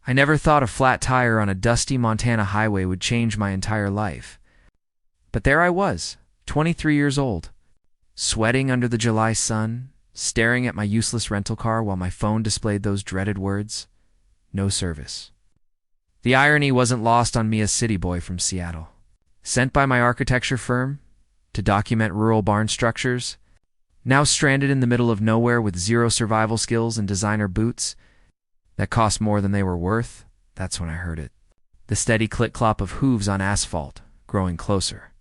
I never thought a flat tire on a dusty Montana highway would change my entire life. But there I was, 23 years old, sweating under the July sun, staring at my useless rental car while my phone displayed those dreaded words, "No service." The irony wasn't lost on me, a city boy from Seattle, sent by my architecture firm to document rural barn structures, now stranded in the middle of nowhere with zero survival skills and designer boots that cost more than they were worth. That's when I heard it. The steady click-clop of hooves on asphalt, growing closer.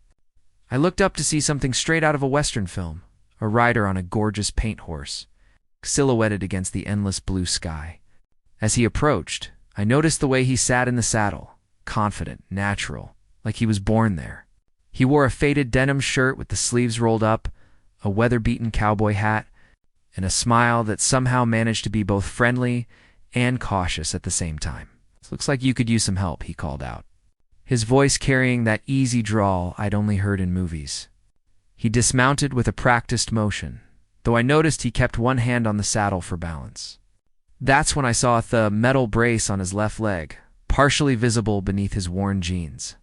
I looked up to see something straight out of a Western film, a rider on a gorgeous paint horse, silhouetted against the endless blue sky. As he approached, I noticed the way he sat in the saddle, confident, natural, like he was born there. He wore a faded denim shirt with the sleeves rolled up, a weather-beaten cowboy hat, and a smile that somehow managed to be both friendly and cautious at the same time. "Looks like you could use some help," he called out, his voice carrying that easy drawl I'd only heard in movies. He dismounted with a practiced motion, though I noticed he kept one hand on the saddle for balance. That's when I saw the metal brace on his left leg, partially visible beneath his worn jeans.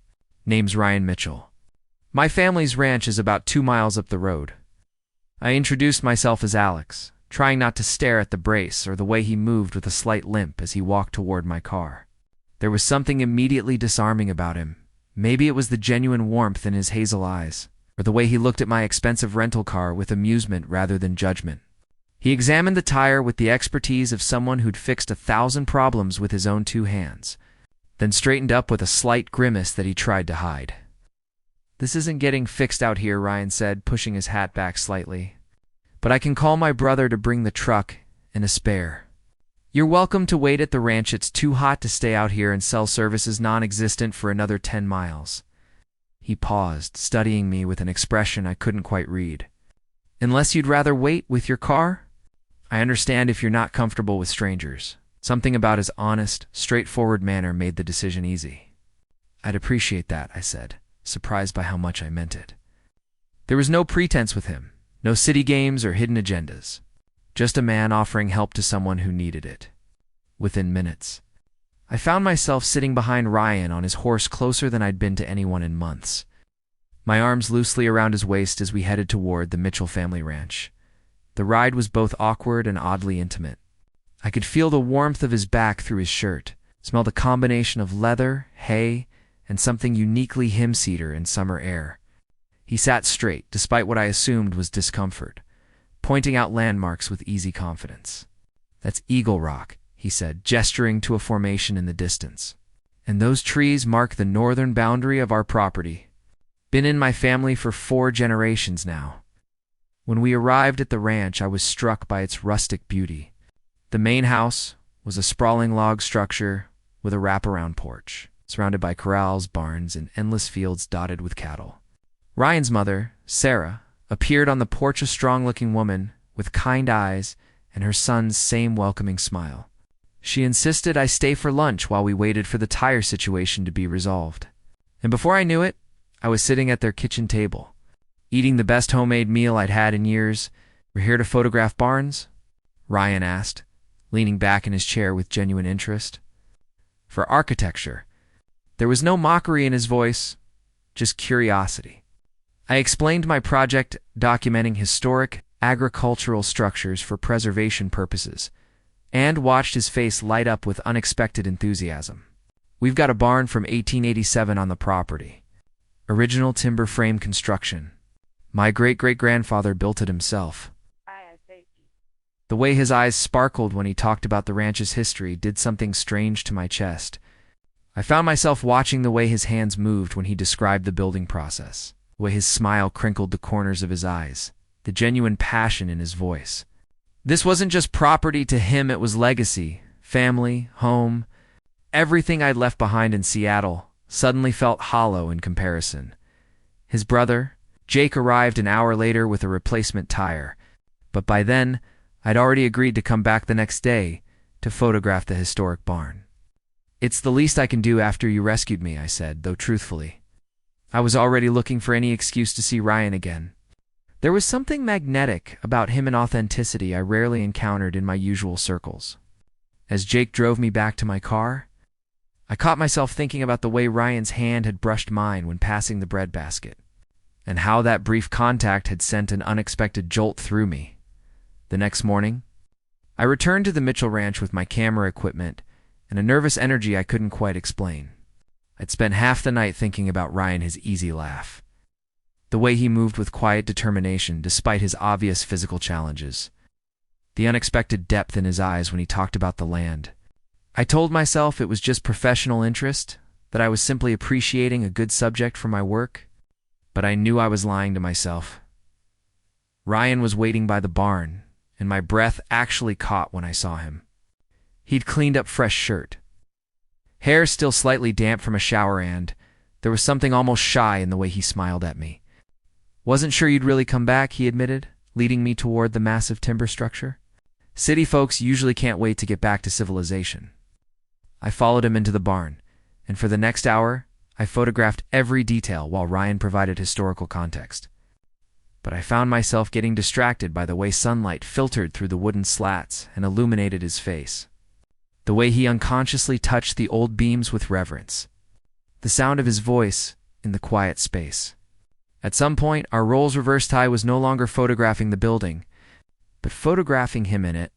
"Name's Ryan Mitchell. My family's ranch is about 2 miles up the road." I introduced myself as Alex, trying not to stare at the brace or the way he moved with a slight limp as he walked toward my car. There was something immediately disarming about him. Maybe it was the genuine warmth in his hazel eyes, or the way he looked at my expensive rental car with amusement rather than judgment. He examined the tire with the expertise of someone who'd fixed 1,000 problems with his own 2 hands, then straightened up with a slight grimace that he tried to hide. "This isn't getting fixed out here," Ryan said, pushing his hat back slightly. "But I can call my brother to bring the truck and a spare. You're welcome to wait at the ranch. It's too hot to stay out here, and cell service is non-existent for another 10 miles. He paused, studying me with an expression I couldn't quite read. "Unless you'd rather wait with your car? I understand if you're not comfortable with strangers." Something about his honest, straightforward manner made the decision easy. "I'd appreciate that," I said, surprised by how much I meant it. There was no pretense with him, no city games or hidden agendas. Just a man offering help to someone who needed it. Within minutes, I found myself sitting behind Ryan on his horse, closer than I'd been to anyone in months, my arms loosely around his waist as we headed toward the Mitchell family ranch. The ride was both awkward and oddly intimate. I could feel the warmth of his back through his shirt, smell the combination of leather, hay, and something uniquely him-cedar in summer air. He sat straight, despite what I assumed was discomfort, pointing out landmarks with easy confidence. "That's Eagle Rock," he said, gesturing to a formation in the distance. "And those trees mark the northern boundary of our property. Been in my family for 4 generations now." When we arrived at the ranch, I was struck by its rustic beauty. The main house was a sprawling log structure with a wraparound porch, surrounded by corrals, barns, and endless fields dotted with cattle. Ryan's mother, Sarah, appeared on the porch, a strong-looking woman with kind eyes and her son's same welcoming smile. She insisted I stay for lunch while we waited for the tire situation to be resolved. And before I knew it, I was sitting at their kitchen table, eating the best homemade meal I'd had in years. "We're here to photograph barns?" Ryan asked, leaning back in his chair with genuine interest. "For architecture." There was no mockery in his voice, just curiosity. I explained my project, documenting historic agricultural structures for preservation purposes, and watched his face light up with unexpected enthusiasm. "We've got a barn from 1887 on the property. Original timber frame construction. My great-great-grandfather built it himself." The way his eyes sparkled when he talked about the ranch's history did something strange to my chest. I found myself watching the way his hands moved when he described the building process, the way his smile crinkled the corners of his eyes, the genuine passion in his voice. This wasn't just property to him, it was legacy, family, home. Everything I'd left behind in Seattle suddenly felt hollow in comparison. His brother, Jake, arrived an hour later with a replacement tire, but by then, I'd already agreed to come back the next day to photograph the historic barn. "It's the least I can do after you rescued me," I said, though truthfully, I was already looking for any excuse to see Ryan again. There was something magnetic about him and authenticity I rarely encountered in my usual circles. As Jake drove me back to my car, I caught myself thinking about the way Ryan's hand had brushed mine when passing the bread basket, and how that brief contact had sent an unexpected jolt through me. The next morning, I returned to the Mitchell Ranch with my camera equipment and a nervous energy I couldn't quite explain. I'd spent half the night thinking about Ryan, his easy laugh, the way he moved with quiet determination despite his obvious physical challenges, the unexpected depth in his eyes when he talked about the land. I told myself it was just professional interest, that I was simply appreciating a good subject for my work, but I knew I was lying to myself. Ryan was waiting by the barn, and my breath actually caught when I saw him. He'd cleaned up fresh shirt, hair still slightly damp from a shower, and there was something almost shy in the way he smiled at me. "Wasn't sure you'd really come back," he admitted, leading me toward the massive timber structure. "City folks usually can't wait to get back to civilization." I followed him into the barn, and for the next hour, I photographed every detail while Ryan provided historical context. But I found myself getting distracted by the way sunlight filtered through the wooden slats and illuminated his face, the way he unconsciously touched the old beams with reverence, the sound of his voice in the quiet space. At some point, our roles reversed. I was no longer photographing the building, but photographing him in it,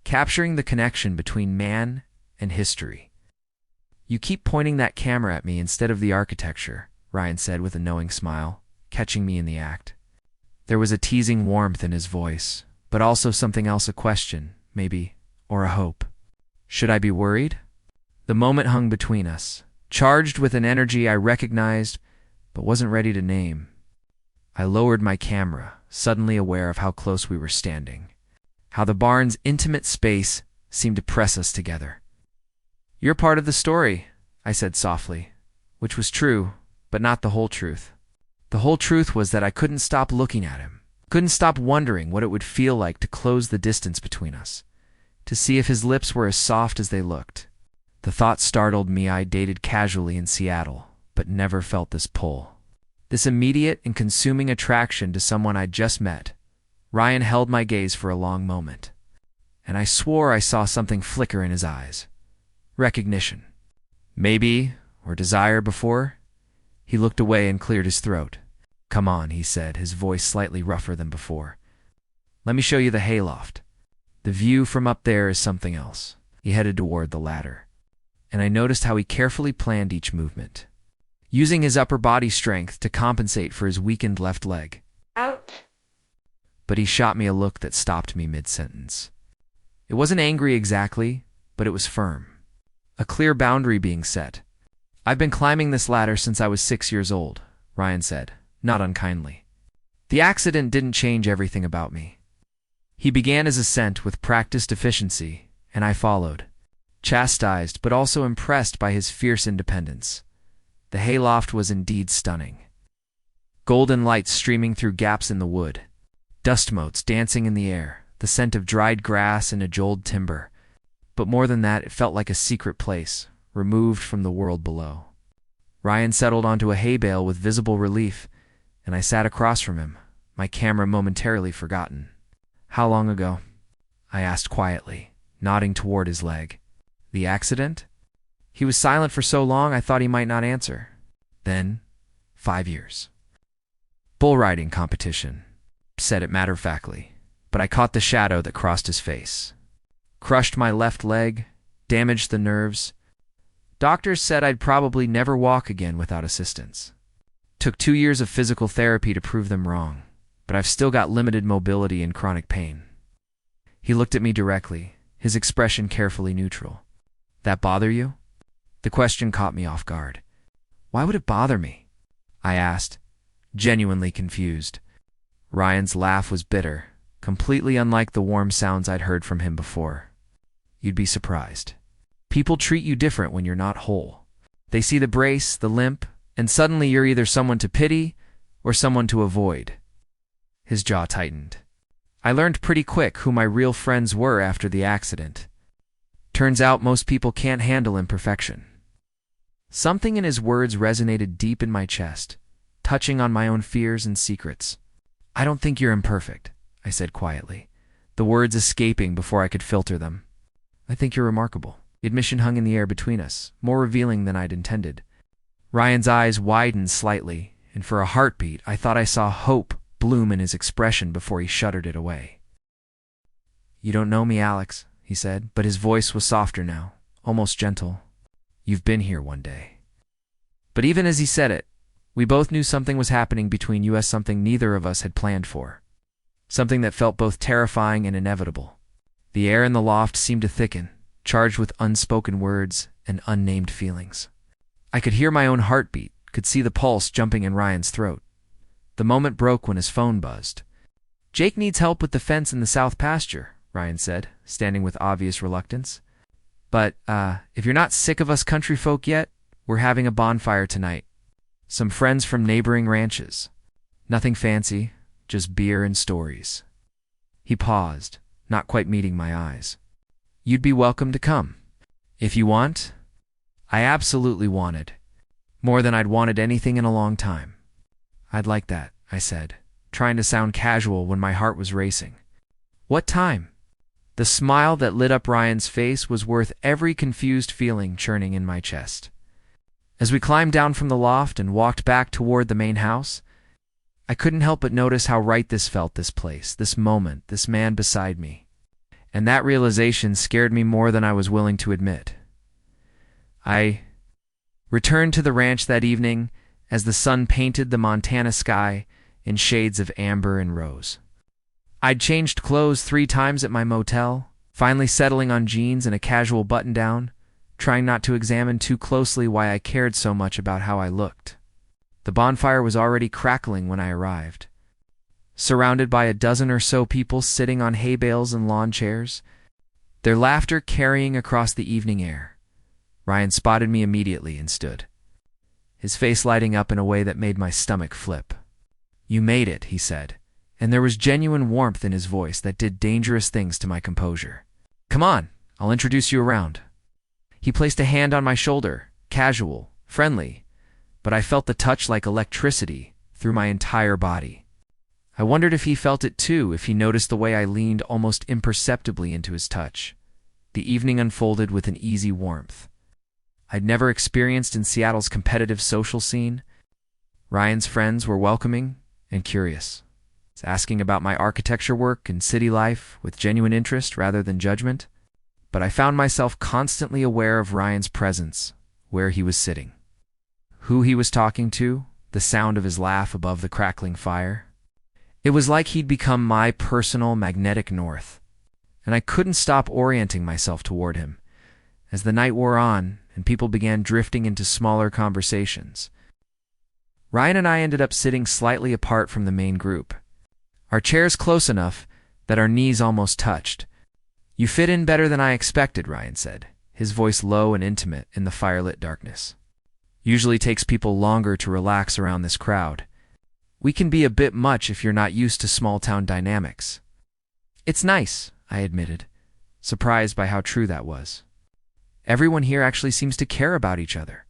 capturing the connection between man and history. "You keep pointing that camera at me instead of the architecture," Ryan said with a knowing smile, catching me in the act. There was a teasing warmth in his voice, but also something else, a question, maybe, or a hope. Should I be worried? The moment hung between us, charged with an energy I recognized but wasn't ready to name. I lowered my camera, suddenly aware of how close we were standing, how the barn's intimate space seemed to press us together. "You're part of the story," I said softly, which was true, but not the whole truth. The whole truth was that I couldn't stop looking at him, couldn't stop wondering what it would feel like to close the distance between us, to see if his lips were as soft as they looked. The thought startled me. I dated casually in Seattle, but never felt this pull, this immediate and consuming attraction to someone I'd just met. Ryan held my gaze for a long moment, and I swore I saw something flicker in his eyes. Recognition. Maybe, or desire before. He looked away and cleared his throat. "Come on," he said, his voice slightly rougher than before. "Let me show you the hayloft. The view from up there is something else." He headed toward the ladder, and I noticed how he carefully planned each movement, using his upper body strength to compensate for his weakened left leg. Out. But he shot me a look that stopped me mid-sentence. It wasn't angry exactly, but it was firm. A clear boundary being set. "I've been climbing this ladder since I was 6 years old," Ryan said, not unkindly. "The accident didn't change everything about me." He began his ascent with practiced efficiency, and I followed, chastised but also impressed by his fierce independence. The hayloft was indeed stunning. Golden lights streaming through gaps in the wood, dust motes dancing in the air, the scent of dried grass and ajolled timber. But more than that, it felt like a secret place, removed from the world below. Ryan settled onto a hay bale with visible relief, and I sat across from him, my camera momentarily forgotten. "How long ago?" I asked quietly, nodding toward his leg. "The accident?" He was silent for so long I thought he might not answer. Then, 5 years. "Bull riding competition," said it matter-of-factly, but I caught the shadow that crossed his face. "Crushed my left leg, damaged the nerves. Doctors said I'd probably never walk again without assistance. Took 2 years of physical therapy to prove them wrong, but I've still got limited mobility and chronic pain." He looked at me directly, his expression carefully neutral. "That bother you?" The question caught me off guard. "Why would it bother me?" I asked, genuinely confused. Ryan's laugh was bitter, completely unlike the warm sounds I'd heard from him before. "You'd be surprised. People treat you different when you're not whole. They see the brace, the limp, and suddenly you're either someone to pity or someone to avoid." His jaw tightened. I learned pretty quick who my real friends were after the accident. Turns out most people can't handle imperfection. Something in his words resonated deep in my chest, touching on my own fears and secrets. "I don't think you're imperfect," I said quietly, the words escaping before I could filter them. "I think you're remarkable." Admission hung in the air between us, more revealing than I'd intended. Ryan's eyes widened slightly, and for a heartbeat I thought I saw hope bloom in his expression before he shuddered it away. "You don't know me, Alex," he said, but his voice was softer now, almost gentle. "You've been here one day." But even as he said it, we both knew something was happening between us, something neither of us had planned for. Something that felt both terrifying and inevitable. The air in the loft seemed to thicken, charged with unspoken words and unnamed feelings. I could hear my own heartbeat, could see the pulse jumping in Ryan's throat. The moment broke when his phone buzzed. "Jake needs help with the fence in the south pasture," Ryan said, standing with obvious reluctance. "But, if you're not sick of us country folk yet, we're having a bonfire tonight. Some friends from neighboring ranches. Nothing fancy, just beer and stories." He paused, not quite meeting my eyes. "You'd be welcome to come. If you want." I absolutely wanted. More than I'd wanted anything in a long time. "I'd like that," I said, trying to sound casual when my heart was racing. "What time?" The smile that lit up Ryan's face was worth every confused feeling churning in my chest. As we climbed down from the loft and walked back toward the main house, I couldn't help but notice how right this felt, this place, this moment, this man beside me. And that realization scared me more than I was willing to admit. I returned to the ranch that evening as the sun painted the Montana sky in shades of amber and rose. I'd changed clothes 3 times at my motel, finally settling on jeans and a casual button-down, trying not to examine too closely why I cared so much about how I looked. The bonfire was already crackling when I arrived. Surrounded by a dozen or so people sitting on hay bales and lawn chairs, their laughter carrying across the evening air. Ryan spotted me immediately and stood, his face lighting up in a way that made my stomach flip. "You made it," he said, and there was genuine warmth in his voice that did dangerous things to my composure. "Come on, I'll introduce you around." He placed a hand on my shoulder, casual, friendly, but I felt the touch like electricity through my entire body. I wondered if he felt it too, if he noticed the way I leaned almost imperceptibly into his touch. The evening unfolded with an easy warmth I'd never experienced in Seattle's competitive social scene. Ryan's friends were welcoming and curious, asking about my architecture work and city life with genuine interest rather than judgment. But I found myself constantly aware of Ryan's presence, where he was sitting, who he was talking to, the sound of his laugh above the crackling fire. It was like he'd become my personal magnetic north, and I couldn't stop orienting myself toward him. As the night wore on and people began drifting into smaller conversations, Ryan and I ended up sitting slightly apart from the main group, our chairs close enough that our knees almost touched. "You fit in better than I expected," Ryan said, his voice low and intimate in the firelit darkness. "Usually takes people longer to relax around this crowd. We can be a bit much if you're not used to small-town dynamics." "It's nice," I admitted, surprised by how true that was. "Everyone here actually seems to care about each other.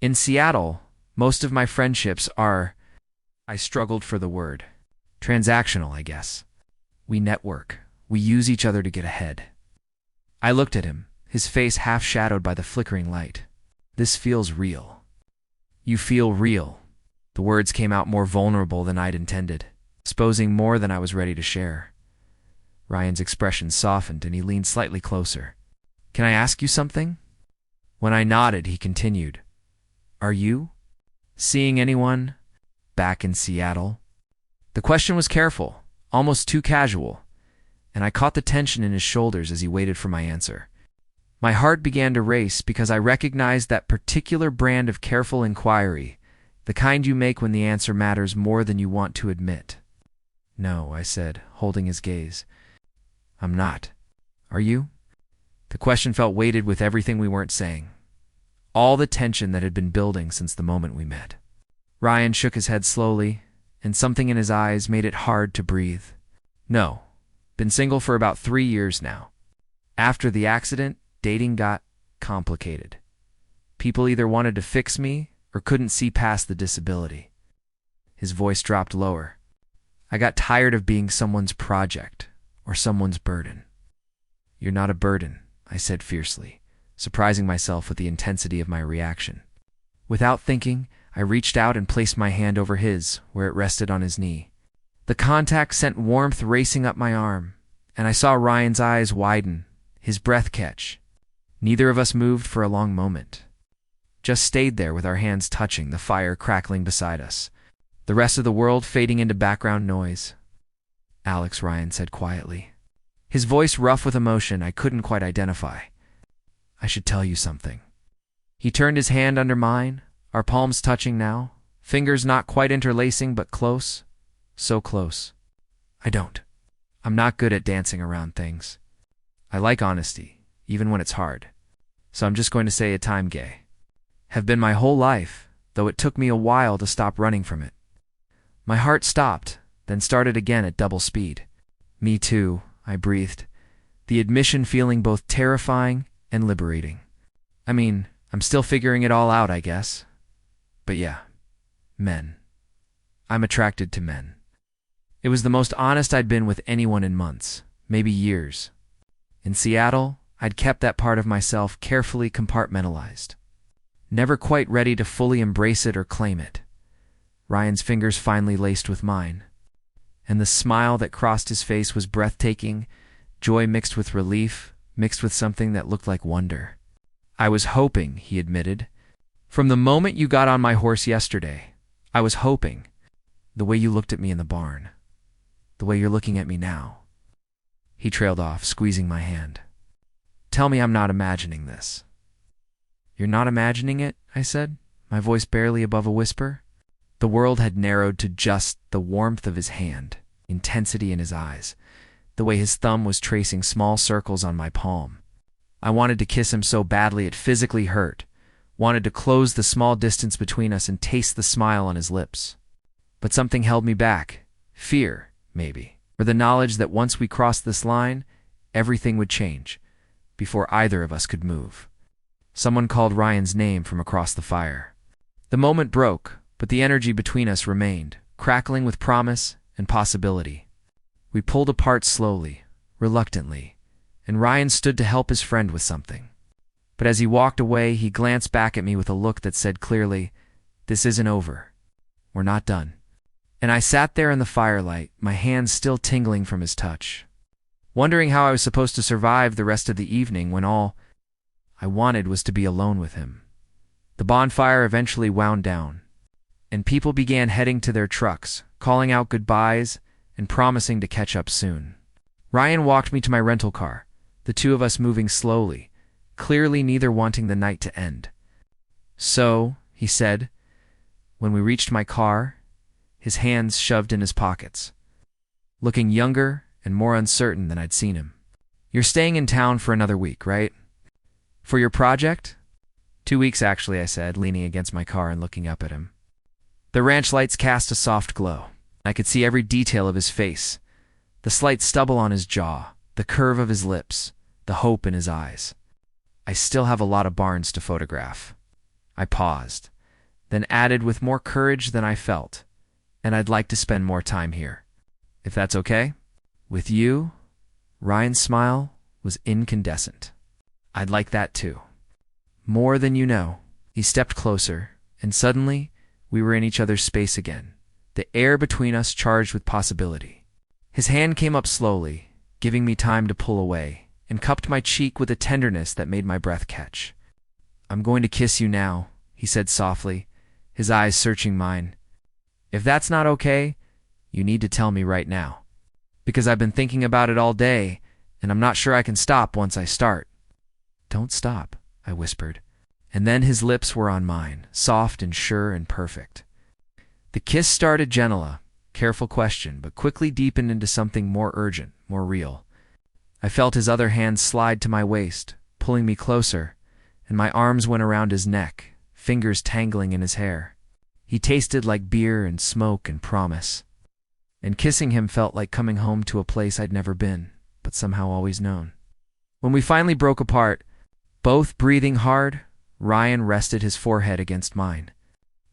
In Seattle, most of my friendships are," I struggled for the word, "transactional, I guess. We network. We use each other to get ahead." I looked at him, his face half-shadowed by the flickering light. "This feels real." "You feel real." The words came out more vulnerable than I'd intended, exposing more than I was ready to share. Ryan's expression softened and he leaned slightly closer. "Can I ask you something?" When I nodded, he continued, "Are you seeing anyone back in Seattle?" The question was careful, almost too casual, and I caught the tension in his shoulders as he waited for my answer. My heart began to race because I recognized that particular brand of careful inquiry, the kind you make when the answer matters more than you want to admit. "No," I said, holding his gaze. "I'm not. Are you?" The question felt weighted with everything we weren't saying, all the tension that had been building since the moment we met. Ryan shook his head slowly, and something in his eyes made it hard to breathe. "No. Been single for about 3 years now. After the accident, dating got complicated. People either wanted to fix me or couldn't see past the disability." His voice dropped lower. "I got tired of being someone's project or someone's burden." "You're not a burden," I said fiercely, surprising myself with the intensity of my reaction. Without thinking, I reached out and placed my hand over his, where it rested on his knee. The contact sent warmth racing up my arm, and I saw Ryan's eyes widen, his breath catch. Neither of us moved for a long moment. Just stayed there with our hands touching, the fire crackling beside us, the rest of the world fading into background noise. "Alex," Ryan said quietly, his voice rough with emotion I couldn't quite identify. "I should tell you something." He turned his hand under mine, our palms touching now, fingers not quite interlacing but close, so close. I'm not good at dancing around things. I like honesty, even when it's hard. So I'm just going to say I'm gay. Have been my whole life, though it took me a while to stop running from it. My heart stopped, then started again at double speed. "Me too," I breathed, the admission feeling both terrifying and liberating. I mean, I'm still figuring it all out, I guess. But yeah, men. I'm attracted to men. It was the most honest I'd been with anyone in months, maybe years. In Seattle, I'd kept that part of myself carefully compartmentalized, never quite ready to fully embrace it or claim it. Ryan's fingers finally laced with mine, and the smile that crossed his face was breathtaking, joy mixed with relief, mixed with something that looked like wonder. "I was hoping," he admitted. "From the moment you got on my horse yesterday, I was hoping. The way you looked at me in the barn. The way you're looking at me now." He trailed off, squeezing my hand. "Tell me I'm not imagining this." "You're not imagining it?" I said, my voice barely above a whisper. The world had narrowed to just the warmth of his hand, intensity in his eyes, the way his thumb was tracing small circles on my palm. I wanted to kiss him so badly it physically hurt, wanted to close the small distance between us and taste the smile on his lips. But something held me back. Fear, maybe, or the knowledge that once we crossed this line, everything would change, before either of us could move. Someone called Ryan's name from across the fire. The moment broke, but the energy between us remained, crackling with promise and possibility. We pulled apart slowly, reluctantly, and Ryan stood to help his friend with something. But as he walked away, he glanced back at me with a look that said clearly, "This isn't over. We're not done." And I sat there in the firelight, my hands still tingling from his touch, wondering how I was supposed to survive the rest of the evening when all I wanted was to be alone with him. The bonfire eventually wound down, and people began heading to their trucks, calling out goodbyes and promising to catch up soon. Ryan walked me to my rental car, the two of us moving slowly, clearly neither wanting the night to end. "So," he said, when we reached my car, his hands shoved in his pockets, looking younger and more uncertain than I'd seen him. "You're staying in town for another week, right? For your project?" 2 weeks, actually," I said, leaning against my car and looking up at him. The ranch lights cast a soft glow. I could see every detail of his face, the slight stubble on his jaw, the curve of his lips, the hope in his eyes. "I still have a lot of barns to photograph." I paused, then added with more courage than I felt, "And I'd like to spend more time here. If that's okay?" "With you?" Ryan's smile was incandescent. "I'd like that too. More than you know." He stepped closer, and suddenly we were in each other's space again, the air between us charged with possibility. His hand came up slowly, giving me time to pull away, and cupped my cheek with a tenderness that made my breath catch. "I'm going to kiss you now," he said softly, his eyes searching mine. "If that's not okay, you need to tell me right now. Because I've been thinking about it all day, and I'm not sure I can stop once I start." "Don't stop," I whispered. And then his lips were on mine, soft and sure and perfect. The kiss started gentle, a careful question, but quickly deepened into something more urgent, more real. I felt his other hand slide to my waist, pulling me closer, and my arms went around his neck, fingers tangling in his hair. He tasted like beer and smoke and promise. And kissing him felt like coming home to a place I'd never been, but somehow always known. When we finally broke apart, both breathing hard, Ryan rested his forehead against mine.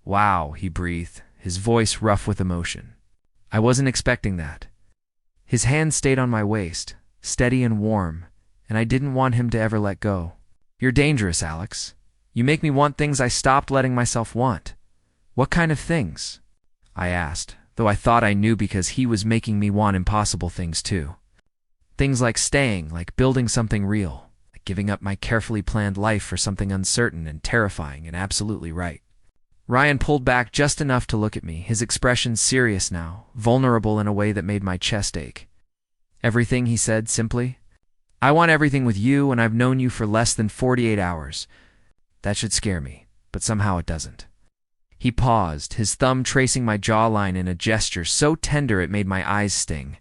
"Wow," he breathed, his voice rough with emotion. I wasn't expecting that. His hand stayed on my waist, steady and warm, and I didn't want him to ever let go. You're dangerous, Alex. You make me want things I stopped letting myself want. What kind of things? I asked, though I thought I knew because he was making me want impossible things too. Things like staying, like building something real, like giving up my carefully planned life for something uncertain and terrifying and absolutely right. Ryan pulled back just enough to look at me, his expression serious now, vulnerable in a way that made my chest ache. Everything, he said simply. I want everything with you, and I've known you for less than 48 hours. That should scare me, but somehow it doesn't. He paused, his thumb tracing my jawline in a gesture so tender it made my eyes sting.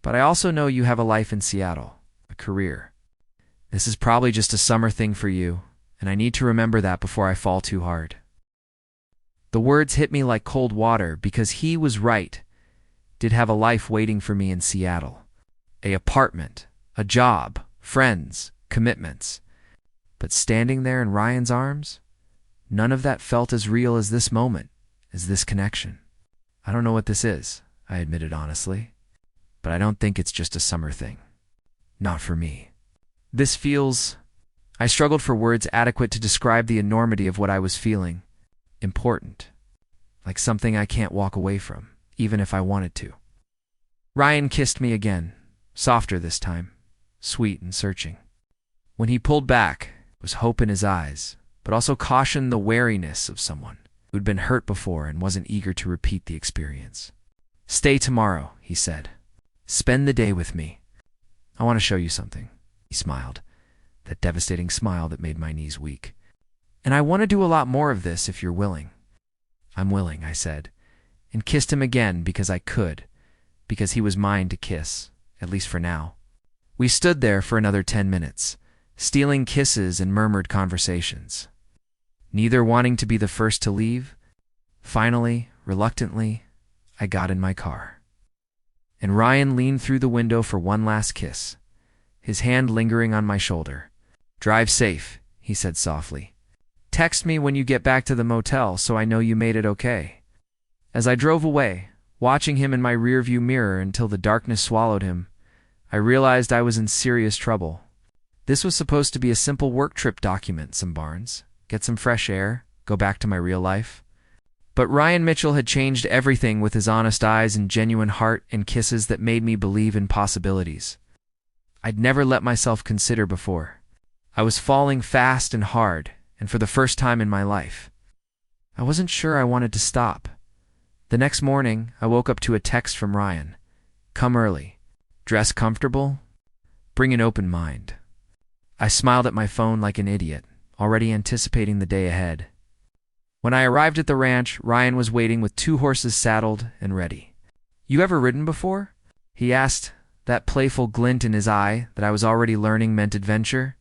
But I also know you have a life in Seattle, a career. This is probably just a summer thing for you, and I need to remember that before I fall too hard. The words hit me like cold water because he was right. Did have a life waiting for me in Seattle. An apartment, a job, friends, commitments. But standing there in Ryan's arms, none of that felt as real as this moment, as this connection. I don't know what this is, I admitted honestly, but I don't think it's just a summer thing. Not for me. This feels... I struggled for words adequate to describe the enormity of what I was feeling. Important. Like something I can't walk away from, even if I wanted to. Ryan kissed me again, softer this time, sweet and searching. When he pulled back, was hope in his eyes, but also caution, the wariness of someone who'd been hurt before and wasn't eager to repeat the experience. Stay tomorrow, he said. Spend the day with me. I want to show you something. He smiled, that devastating smile that made my knees weak. And I want to do a lot more of this if you're willing. I'm willing, I said, and kissed him again because I could, because he was mine to kiss, at least for now. We stood there for another 10 minutes, stealing kisses and murmured conversations. Neither wanting to be the first to leave, finally, reluctantly, I got in my car. And Ryan leaned through the window for one last kiss, his hand lingering on my shoulder. Drive safe, he said softly. Text me when you get back to the motel so I know you made it okay. As I drove away, watching him in my rearview mirror until the darkness swallowed him, I realized I was in serious trouble. This was supposed to be a simple work trip, document some barns, get some fresh air, go back to my real life. But Ryan Mitchell had changed everything with his honest eyes and genuine heart and kisses that made me believe in possibilities I'd never let myself consider before. I was falling fast and hard, and for the first time in my life. I wasn't sure I wanted to stop. The next morning, I woke up to a text from Ryan. Come early. Dress comfortable. Bring an open mind. I smiled at my phone like an idiot, already anticipating the day ahead. When I arrived at the ranch, Ryan was waiting with 2 horses saddled and ready. You ever ridden before? He asked, that playful glint in his eye that I was already learning meant adventure.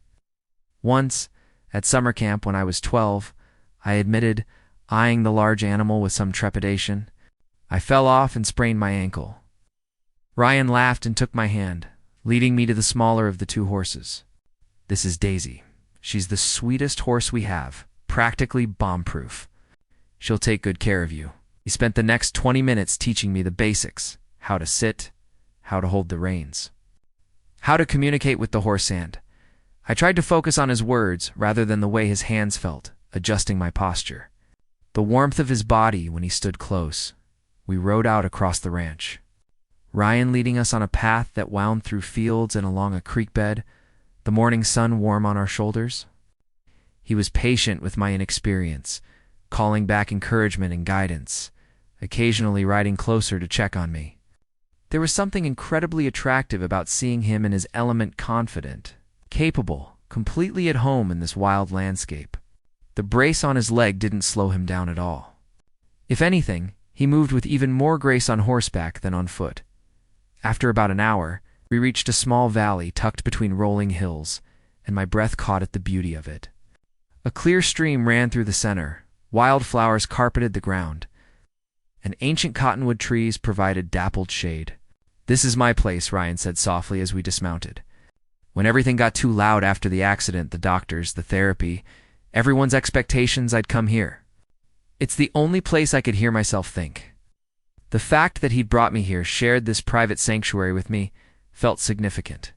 Once, at summer camp when I was 12, I admitted, eyeing the large animal with some trepidation. I fell off and sprained my ankle. Ryan laughed and took my hand, leading me to the smaller of the 2 horses. This is Daisy. She's the sweetest horse we have, practically bomb-proof. She'll take good care of you. He spent the next 20 minutes teaching me the basics, how to sit, how to hold the reins, how to communicate with the horse, and I tried to focus on his words rather than the way his hands felt, adjusting my posture. The warmth of his body when he stood close. We rode out across the ranch. Ryan leading us on a path that wound through fields and along a creek bed, the morning sun warm on our shoulders. He was patient with my inexperience, calling back encouragement and guidance, occasionally riding closer to check on me. There was something incredibly attractive about seeing him in his element, confident, capable, completely at home in this wild landscape. The brace on his leg didn't slow him down at all. If anything, he moved with even more grace on horseback than on foot. After about an hour, we reached a small valley tucked between rolling hills, and my breath caught at the beauty of it. A clear stream ran through the center, wildflowers carpeted the ground, and ancient cottonwood trees provided dappled shade. This is my place, Ryan said softly as we dismounted. When everything got too loud after the accident, the doctors, the therapy, everyone's expectations, I'd come here. It's the only place I could hear myself think. The fact that he'd brought me here, shared this private sanctuary with me, felt significant.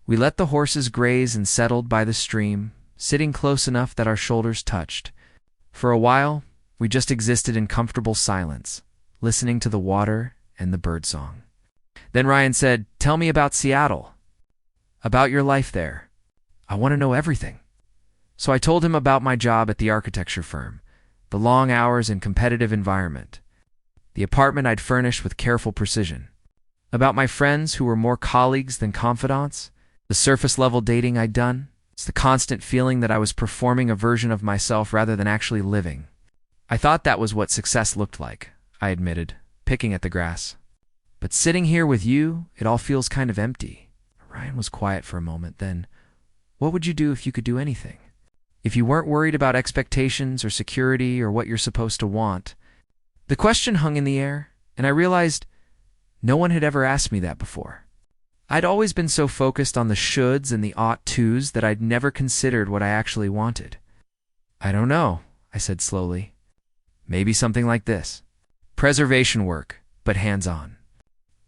We let the horses graze and settled by the stream, sitting close enough that our shoulders touched. For a while, we just existed in comfortable silence, listening to the water and the birdsong. Then Ryan said, "Tell me about Seattle, about your life there. I want to know everything." So I told him about my job at the architecture firm, the long hours and competitive environment, the apartment I'd furnished with careful precision, about my friends who were more colleagues than confidants, the surface-level dating I'd done. It's the constant feeling that I was performing a version of myself rather than actually living. I thought that was what success looked like, I admitted, picking at the grass. But sitting here with you, it all feels kind of empty. Ryan was quiet for a moment, then, "What would you do if you could do anything? If you weren't worried about expectations or security or what you're supposed to want?" The question hung in the air, and I realized no one had ever asked me that before. I'd always been so focused on the shoulds and the ought-tos that I'd never considered what I actually wanted. "I don't know," I said slowly. "Maybe something like this. Preservation work, but hands-on.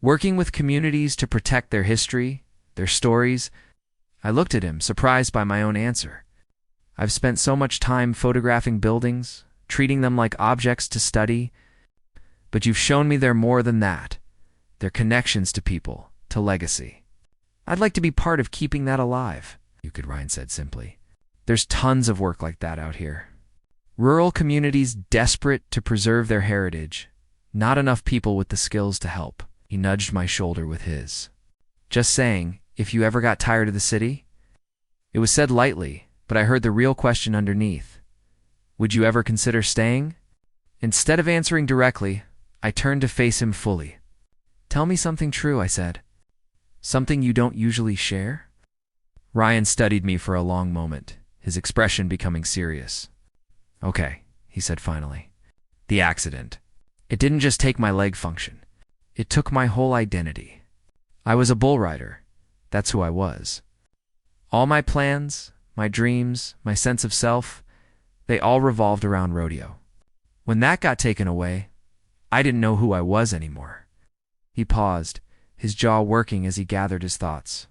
Working with communities to protect their history, their stories." I looked at him, surprised by my own answer. "I've spent so much time photographing buildings, treating them like objects to study, but you've shown me they're more than that. They're connections to people, to legacy. I'd like to be part of keeping that alive." Ryan said simply. "There's tons of work like that out here. Rural communities desperate to preserve their heritage, not enough people with the skills to help." He nudged my shoulder with his. "Just saying, if you ever got tired of the city?" It was said lightly, but I heard the real question underneath. Would you ever consider staying? Instead of answering directly, I turned to face him fully. "Tell me something true," I said. "Something you don't usually share?" Ryan studied me for a long moment, his expression becoming serious. "Okay," he said finally. "The accident. It didn't just take my leg function. It took my whole identity. I was a bull rider. That's who I was. All my plans, my dreams, my sense of self, they all revolved around rodeo. When that got taken away, I didn't know who I was anymore." He paused, his jaw working as he gathered his thoughts.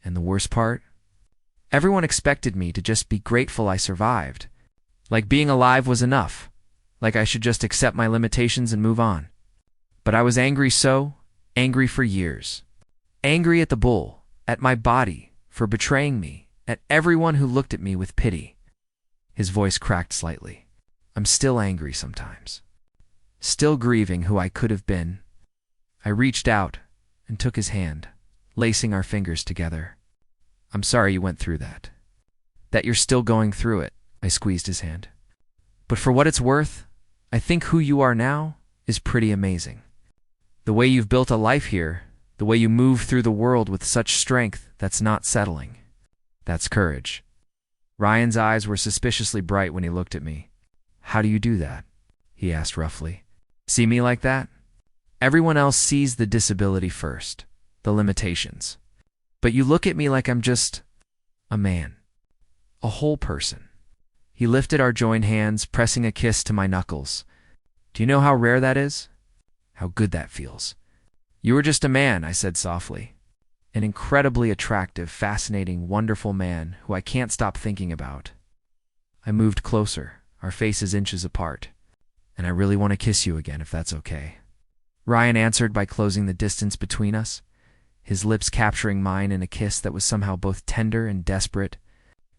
"And the worst part? Everyone expected me to just be grateful I survived. Like being alive was enough. Like I should just accept my limitations and move on. But I was angry angry for years. Angry at the bull, at my body, for betraying me, at everyone who looked at me with pity." His voice cracked slightly. "I'm still angry sometimes. Still grieving who I could have been." I reached out and took his hand, lacing our fingers together. "I'm sorry you went through that. That you're still going through it." I squeezed his hand. "But for what it's worth, I think who you are now is pretty amazing. The way you've built a life here, the way you move through the world with such strength that's not settling. That's courage." Ryan's eyes were suspiciously bright when he looked at me. "How do you do that?" he asked roughly. "See me like that? Everyone else sees the disability first, the limitations. But you look at me like I'm just a man, a whole person." He lifted our joined hands, pressing a kiss to my knuckles. "Do you know how rare that is? How good that feels." "You were just a man," I said softly. "An incredibly attractive, fascinating, wonderful man who I can't stop thinking about." I moved closer, our faces inches apart. "And I really want to kiss you again, if that's okay." Ryan answered by closing the distance between us, his lips capturing mine in a kiss that was somehow both tender and desperate.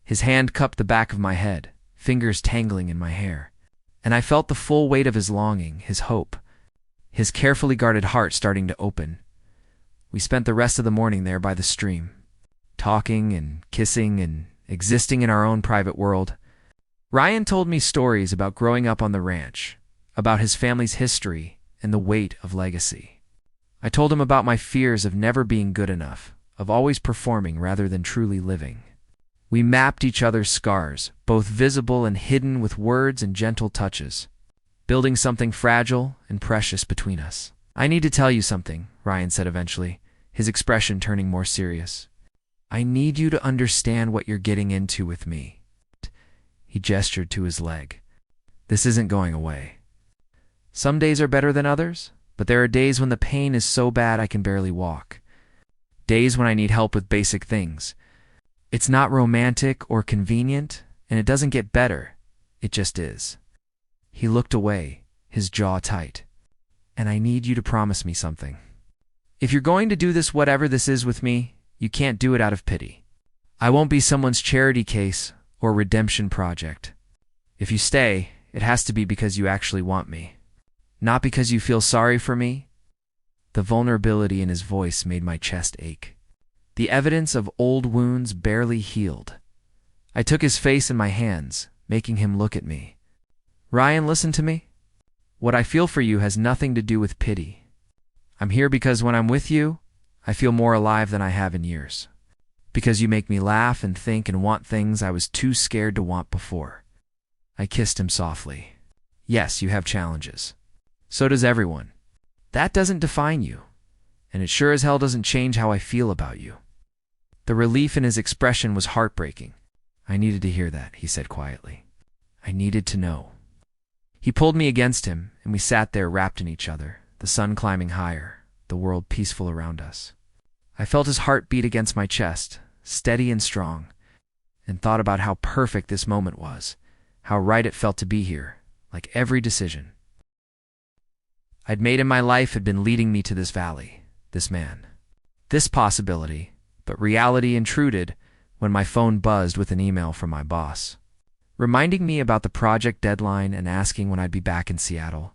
His hand cupped the back of my head, fingers tangling in my hair, and I felt the full weight of his longing, his hope, his carefully guarded heart starting to open. We spent the rest of the morning there by the stream, talking and kissing and existing in our own private world. Ryan told me stories about growing up on the ranch, about his family's history and the weight of legacy. I told him about my fears of never being good enough, of always performing rather than truly living. We mapped each other's scars, both visible and hidden with words and gentle touches, building something fragile and precious between us. "I need to tell you something," Ryan said eventually, his expression turning more serious. "I need you to understand what you're getting into with me." He gestured to his leg. "This isn't going away. Some days are better than others, but there are days when the pain is so bad I can barely walk. Days when I need help with basic things. It's not romantic or convenient, and it doesn't get better. It just is. He looked away, his jaw tight. And I need you to promise me something. If you're going to do this, whatever this is with me, you can't do it out of pity. I won't be someone's charity case or redemption project. If you stay, it has to be because you actually want me. Not because you feel sorry for me. The vulnerability in his voice made my chest ache. The evidence of old wounds barely healed. I took his face in my hands, making him look at me. Ryan, listen to me. What I feel for you has nothing to do with pity. I'm here because when I'm with you, I feel more alive than I have in years. Because you make me laugh and think and want things I was too scared to want before. I kissed him softly. Yes, you have challenges. So does everyone. That doesn't define you, and it sure as hell doesn't change how I feel about you. The relief in his expression was heartbreaking. I needed to hear that, he said quietly. I needed to know. He pulled me against him, and we sat there wrapped in each other, the sun climbing higher, the world peaceful around us. I felt his heart beat against my chest, steady and strong, and thought about how perfect this moment was, how right it felt to be here, like every decision I'd made in my life had been leading me to this valley, this man, this possibility, but reality intruded when my phone buzzed with an email from my boss, reminding me about the project deadline and asking when I'd be back in Seattle.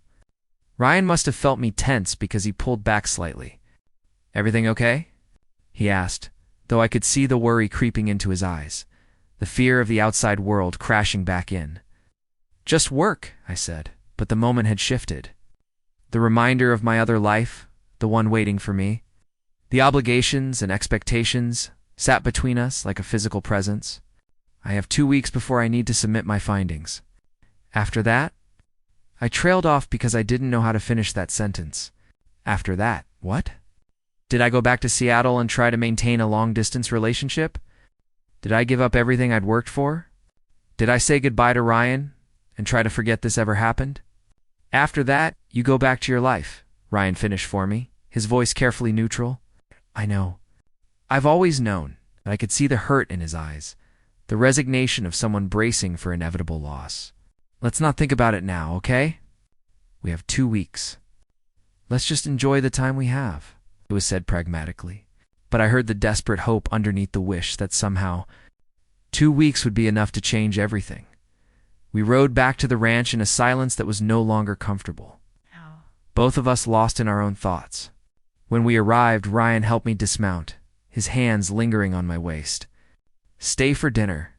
Ryan must have felt me tense because he pulled back slightly. Everything okay? He asked, though I could see the worry creeping into his eyes, the fear of the outside world crashing back in. Just work, I said, but the moment had shifted. The reminder of my other life, the one waiting for me, the obligations and expectations sat between us like a physical presence. I have 2 weeks before I need to submit my findings. After that, I trailed off because I didn't know how to finish that sentence. After that, what? Did I go back to Seattle and try to maintain a long-distance relationship? Did I give up everything I'd worked for? Did I say goodbye to Ryan and try to forget this ever happened? After that, you go back to your life, Ryan finished for me, his voice carefully neutral. I know. I've always known, and I could see the hurt in his eyes, the resignation of someone bracing for inevitable loss. Let's not think about it now, okay? We have 2 weeks. Let's just enjoy the time we have, it was said pragmatically. But I heard the desperate hope underneath the wish that somehow 2 weeks would be enough to change everything. We rode back to the ranch in a silence that was no longer comfortable. Both of us lost in our own thoughts. When we arrived, Ryan helped me dismount, his hands lingering on my waist. Stay for dinner,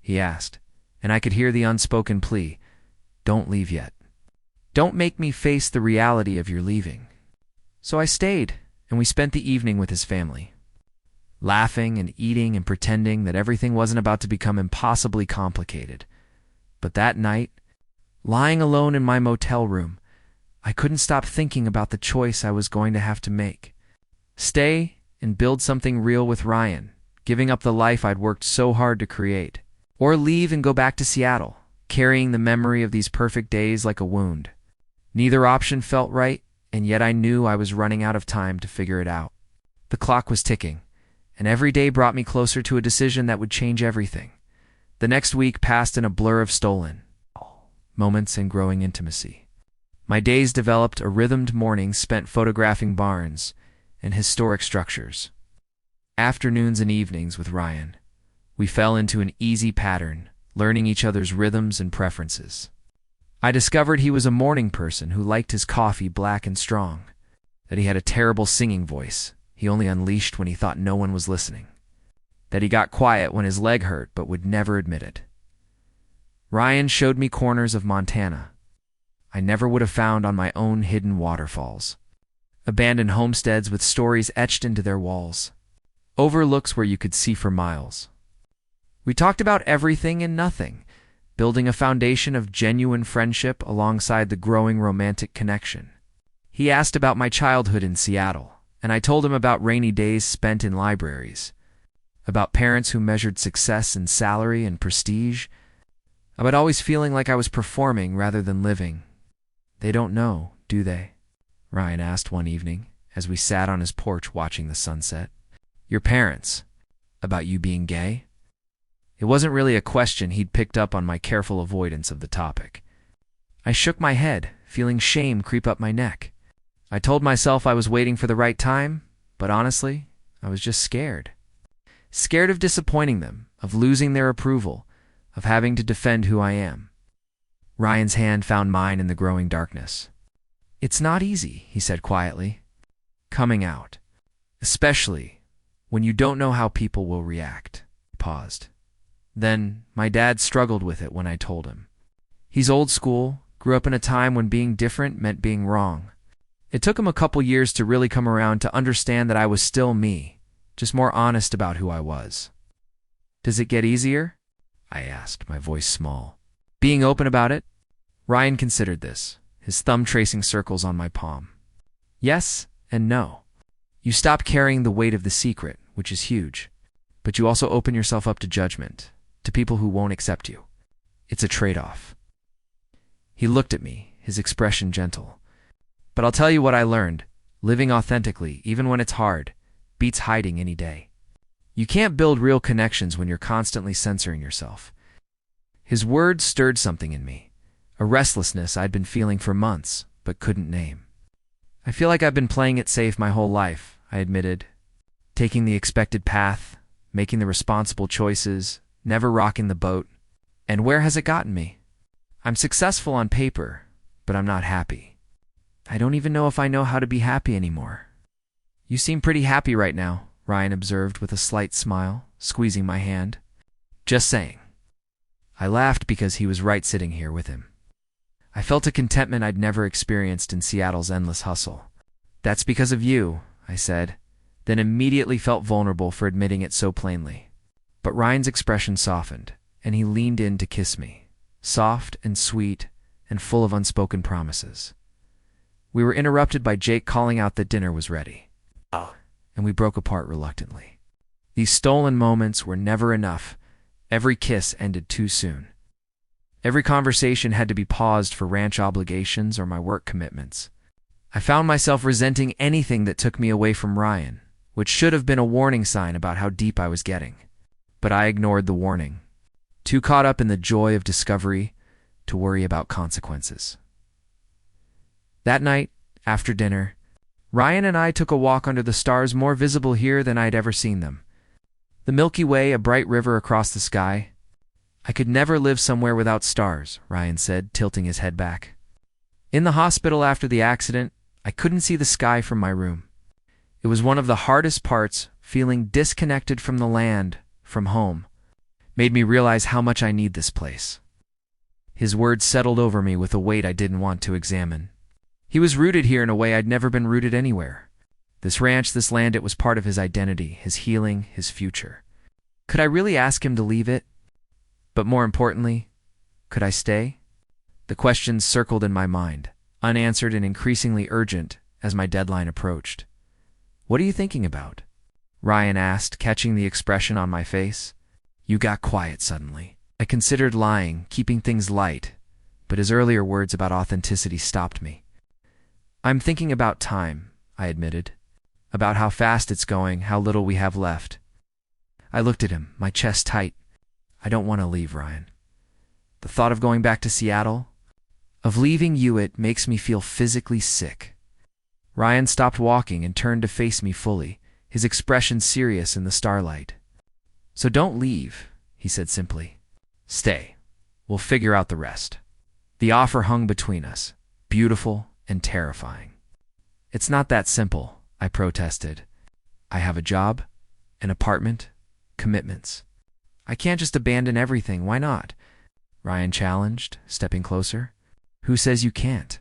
he asked, and I could hear the unspoken plea. Don't leave yet. Don't make me face the reality of your leaving. So I stayed, and we spent the evening with his family, laughing and eating and pretending that everything wasn't about to become impossibly complicated. But that night, lying alone in my motel room, I couldn't stop thinking about the choice I was going to have to make. Stay and build something real with Ryan, giving up the life I'd worked so hard to create. Or leave and go back to Seattle, carrying the memory of these perfect days like a wound. Neither option felt right, and yet I knew I was running out of time to figure it out. The clock was ticking, and every day brought me closer to a decision that would change everything. The next week passed in a blur of stolen moments and growing intimacy. My days developed a rhythmed morning spent photographing barns and historic structures. Afternoons and evenings with Ryan. We fell into an easy pattern, learning each other's rhythms and preferences. I discovered he was a morning person who liked his coffee black and strong, that he had a terrible singing voice he only unleashed when he thought no one was listening, that he got quiet when his leg hurt but would never admit it. Ryan showed me corners of Montana I never would have found on my own hidden waterfalls, abandoned homesteads with stories etched into their walls, overlooks where you could see for miles. We talked about everything and nothing, building a foundation of genuine friendship alongside the growing romantic connection. He asked about my childhood in Seattle, and I told him about rainy days spent in libraries, about parents who measured success in salary and prestige, about always feeling like I was performing rather than living. They don't know, do they? Ryan asked one evening as we sat on his porch watching the sunset. Your parents, about you being gay? It wasn't really a question. He'd picked up on my careful avoidance of the topic. I shook my head, feeling shame creep up my neck. I told myself I was waiting for the right time, but honestly, I was just scared. Scared of disappointing them, of losing their approval, of having to defend who I am. Ryan's hand found mine in the growing darkness. "It's not easy," he said quietly. "Coming out. Especially when you don't know how people will react." He paused. Then, my dad struggled with it when I told him. He's old school, grew up in a time when being different meant being wrong. It took him a couple years to really come around to understand that I was still me, just more honest about who I was. "Does it get easier?" I asked, my voice small. "Being open about it?" Ryan considered this, his thumb tracing circles on my palm. "Yes and no. You stop carrying the weight of the secret, which is huge, but you also open yourself up to judgment, to people who won't accept you. It's a trade-off." He looked at me, his expression gentle. "But I'll tell you what I learned. Living authentically, even when it's hard, beats hiding any day. You can't build real connections when you're constantly censoring yourself." His words stirred something in me, a restlessness I'd been feeling for months, but couldn't name. "I feel like I've been playing it safe my whole life," I admitted. "Taking the expected path, making the responsible choices, never rocking the boat. And where has it gotten me? I'm successful on paper, but I'm not happy. I don't even know if I know how to be happy anymore." "You seem pretty happy right now," Ryan observed with a slight smile, squeezing my hand. "Just saying." I laughed because he was right sitting here with him. I felt a contentment I'd never experienced in Seattle's endless hustle. "That's because of you," I said, then immediately felt vulnerable for admitting it so plainly. But Ryan's expression softened, and he leaned in to kiss me, soft and sweet and full of unspoken promises. We were interrupted by Jake calling out that dinner was ready. And we broke apart reluctantly. These stolen moments were never enough. Every kiss ended too soon. Every conversation had to be paused for ranch obligations or my work commitments. I found myself resenting anything that took me away from Ryan, which should have been a warning sign about how deep I was getting. But I ignored the warning, too caught up in the joy of discovery to worry about consequences. That night, after dinner, Ryan and I took a walk under the stars more visible here than I'd ever seen them. The Milky Way, a bright river across the sky. "I could never live somewhere without stars," Ryan said, tilting his head back. In the hospital after the accident, I couldn't see the sky from my room. It was one of the hardest parts, feeling disconnected from the land, from home. Made me realize how much I need this place. His words settled over me with a weight I didn't want to examine. He was rooted here in a way I'd never been rooted anywhere. This ranch, this land, it was part of his identity, his healing, his future. Could I really ask him to leave it? But more importantly, could I stay? The questions circled in my mind, unanswered and increasingly urgent as my deadline approached. "What are you thinking about?" Ryan asked, catching the expression on my face. You got quiet suddenly. I considered lying, keeping things light, but his earlier words about authenticity stopped me. "I'm thinking about time," I admitted. "About how fast it's going, how little we have left." I looked at him, my chest tight. "I don't want to leave, Ryan. The thought of going back to Seattle, of leaving you, it makes me feel physically sick." Ryan stopped walking and turned to face me fully, his expression serious in the starlight. "So don't leave," he said simply. "Stay. We'll figure out the rest." The offer hung between us, beautiful and terrifying. "It's not that simple," I protested. "I have a job, an apartment, commitments. I can't just abandon everything. Why not?" Ryan challenged, stepping closer. "Who says you can't?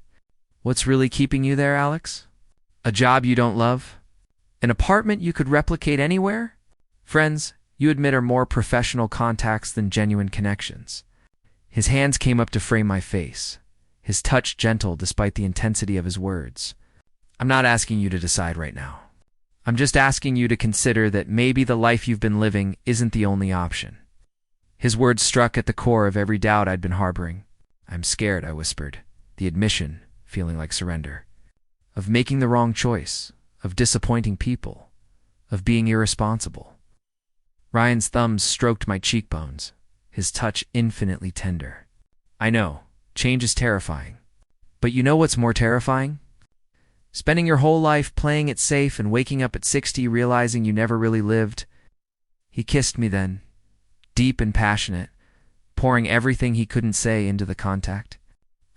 What's really keeping you there, Alex? A job you don't love? An apartment you could replicate anywhere? Friends you admit are more professional contacts than genuine connections." His hands came up to frame my face, his touch gentle despite the intensity of his words. "I'm not asking you to decide right now. I'm just asking you to consider that maybe the life you've been living isn't the only option." His words struck at the core of every doubt I'd been harboring. "I'm scared," I whispered, the admission feeling like surrender. "Of making the wrong choice, of disappointing people, of being irresponsible." Ryan's thumbs stroked my cheekbones, his touch infinitely tender. I know, change is terrifying. But you know what's more terrifying? Spending your whole life playing it safe and waking up at 60 realizing you never really lived. He kissed me then, deep and passionate, pouring everything he couldn't say into the contact.